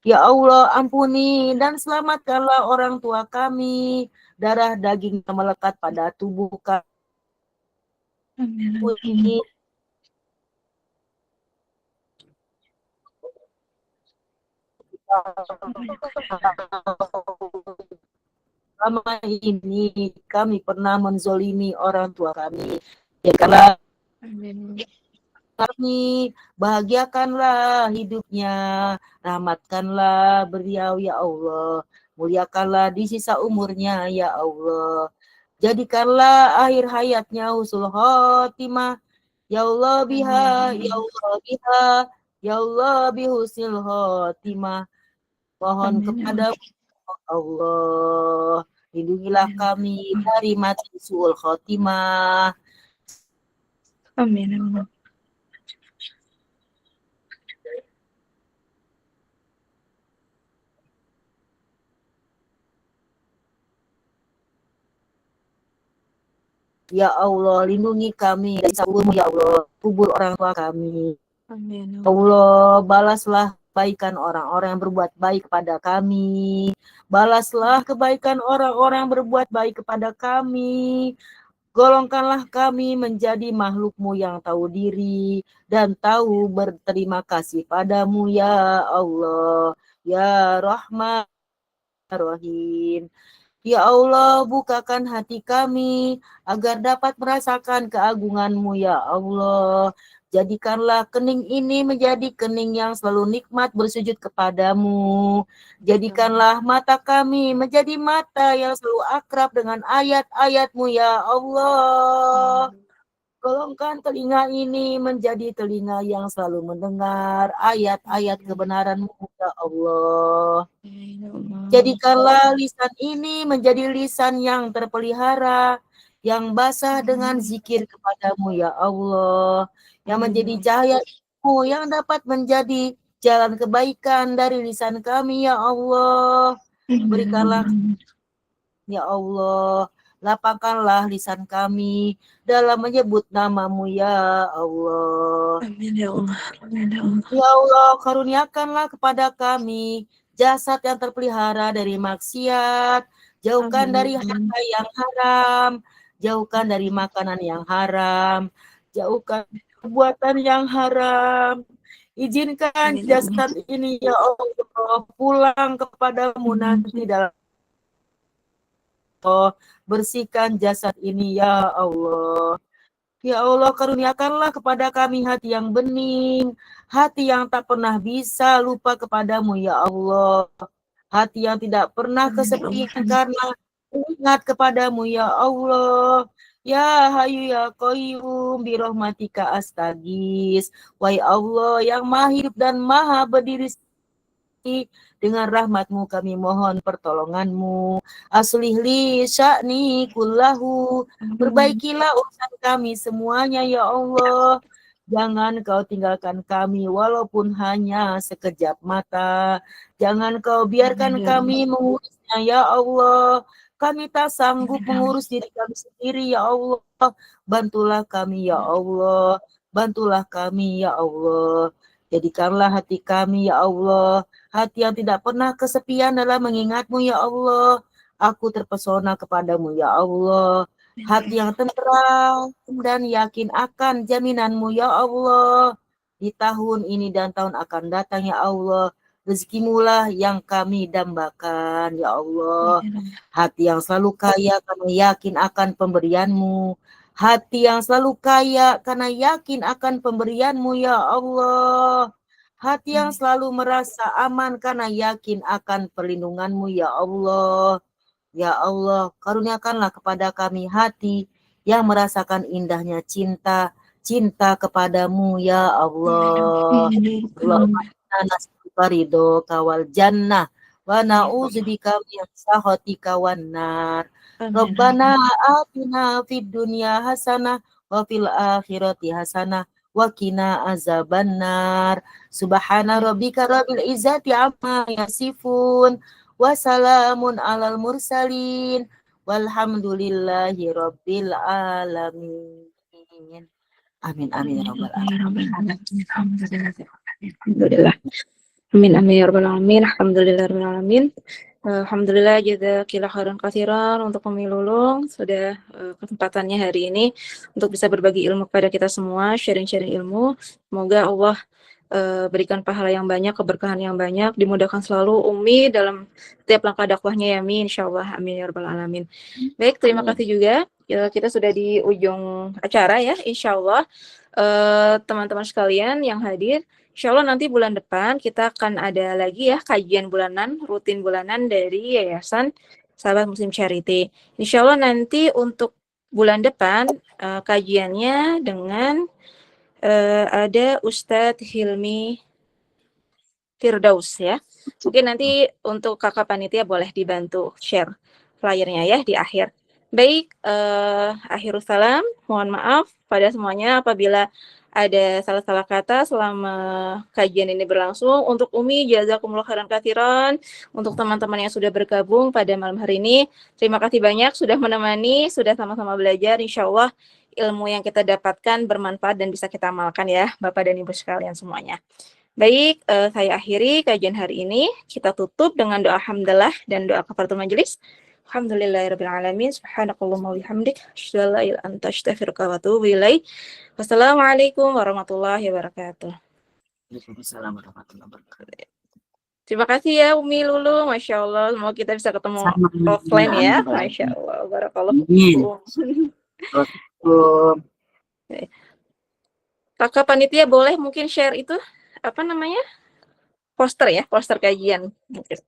[SPEAKER 1] Ya Allah, ampuni dan selamatkanlah orang tua kami. Darah daging yang melekat pada tubuh kami. Selama ini kami pernah menzolimi orang tua kami. Ya karena kami bahagiakanlah hidupnya, rahmatkanlah beliau ya Allah, muliakanlah di sisa umurnya ya Allah, jadikanlah akhir hayatnya husnul khotimah ya Allah biha, ya Allah biha, ya Allah bihusnul khotimah. Mohon kepada Allah, lindungilah kami dari mati suul khotimah.
[SPEAKER 2] Amin. Amin.
[SPEAKER 1] Ya Allah, lindungi kami dari sabunmu ya Allah, kubur orang tua kami.
[SPEAKER 2] Amin.
[SPEAKER 1] Allah, balaslah kebaikan orang-orang yang berbuat baik kepada kami. Balaslah kebaikan orang-orang yang berbuat baik kepada kami. Golongkanlah kami menjadi makhluk-Mu yang tahu diri dan tahu berterima kasih padamu ya Allah, ya Rahman Rahim. Ya Allah, bukakan hati kami agar dapat merasakan keagungan-Mu ya Allah. Jadikanlah kening ini menjadi kening yang selalu nikmat bersujud kepadamu. Jadikanlah mata kami menjadi mata yang selalu akrab dengan ayat-ayat-Mu ya Allah. Golongkan telinga ini menjadi telinga yang selalu mendengar ayat-ayat kebenaran-Mu ya Allah. Jadikanlah lisan ini menjadi lisan yang terpelihara, yang basah dengan zikir kepadamu ya Allah, yang menjadi cahaya-Mu yang dapat menjadi jalan kebaikan dari lisan kami ya Allah. Berikanlah ya Allah, lapangkanlah lisan kami dalam menyebut nama-Mu ya Allah.
[SPEAKER 2] Amin ya Allah. Amin ya Allah.
[SPEAKER 1] Ya Allah, karuniakanlah kepada kami jasad yang terpelihara dari maksiat, jauhkan dari harta yang haram, jauhkan dari makanan yang haram, jauhkan perbuatan yang haram. Izinkan jasad ini ya Allah pulang kepadamu nanti dalam bersihkan jasad ini ya Allah. Ya Allah, karuniakanlah kepada kami hati yang bening, hati yang tak pernah bisa lupa kepadamu ya Allah, hati yang tidak pernah kesepian karena ingat kepadamu ya Allah. Ya Hayu ya Qayyum birahmatika astagis. Wahai Allah yang maha hidup dan maha berdiri, dengan rahmatmu kami mohon pertolonganmu. Aslih li sya'ni kullahu, perbaikilah urusan kami semuanya ya Allah. Jangan kau tinggalkan kami walaupun hanya sekejap mata. Jangan kau biarkan kami mengurusnya ya Allah. Kami tak sanggup mengurus diri kami sendiri ya Allah. Bantulah kami ya Allah. Bantulah kami ya Allah. Jadikanlah hati kami ya Allah, hati yang tidak pernah kesepian dalam mengingatmu ya Allah. Aku terpesona kepadamu ya Allah. Hati yang tenteram dan yakin akan jaminanmu ya Allah. Di tahun ini dan tahun akan datang ya Allah. Rezekimulah yang kami dambakan ya Allah. Hati yang selalu kaya karena yakin akan pemberianmu. Hati yang selalu kaya karena yakin akan pemberianmu ya Allah. Hati yang selalu merasa aman karena yakin akan perlindunganmu ya Allah. Ya Allah, karuniakanlah kepada kami hati yang merasakan indahnya cinta, cinta kepadamu ya Allah. Allahumma inna nas'aluka ridhoka wal jannah wa na'udzubika min sakhatika wan nar. Rabbana atina fid dunya hasanah wa fil akhirati hasanah wa qina azabannar. Subhana rabbika rabbil izzati amma yasifun wa salamun alal mursalin walhamdulillahi rabbil alamin. Amin amin ya rabbal alamin.
[SPEAKER 2] Alhamdulillah. Amin amin ya rabbal alamin. Alhamdulillah rabbil alamin. Alhamdulillah jazakillah khairan katsiran untuk Umi Lulung sudah kesempatannya hari ini untuk bisa berbagi ilmu kepada kita semua, sharing-sharing ilmu. Semoga Allah berikan pahala yang banyak, keberkahan yang banyak, dimudahkan selalu Umi dalam setiap langkah dakwahnya ya Amin, insyaallah amin ya rabbal alamin. Baik, terima kasih juga. Kita sudah di ujung acara ya, insyaallah teman-teman sekalian yang hadir. Insyaallah nanti bulan depan kita akan ada lagi ya kajian bulanan, rutin bulanan dari Yayasan Sahabat Muslim Charity. Insyaallah nanti untuk bulan depan kajiannya dengan ada Ustadz Hilmi Firdaus ya. Mungkin nanti untuk kakak panitia boleh dibantu share flyernya ya di akhir. Baik, akhirus salam, mohon maaf pada semuanya apabila ada salah-salah kata selama kajian ini berlangsung. Untuk Umi, jazakumullah khairan katsiran. Untuk teman-teman yang sudah bergabung pada malam hari ini, terima kasih banyak sudah menemani, sudah sama-sama belajar. Insyaallah ilmu yang kita dapatkan bermanfaat dan bisa kita amalkan ya, Bapak dan Ibu sekalian semuanya. Baik, saya akhiri kajian hari ini. Kita tutup dengan doa hamdalah dan doa kafaratul majelis. Alhamdulillahirabbil alamin. Subhanakallahumma wa bihamdik, asyhadu an la ilaha illa anta, astaghfiruka wa atubu ilaik. Wassalamualaikum warahmatullahi wabarakatuh.
[SPEAKER 1] Waalaikumsalam warahmatullahi wabarakatuh.
[SPEAKER 2] Terima kasih ya Umi Lulu, Masya Allah. Semoga kita bisa ketemu offline ya. Masya Allah, barakallahu fiikum. Kakak panitia boleh mungkin share itu apa namanya? Poster ya, poster kajian mungkin.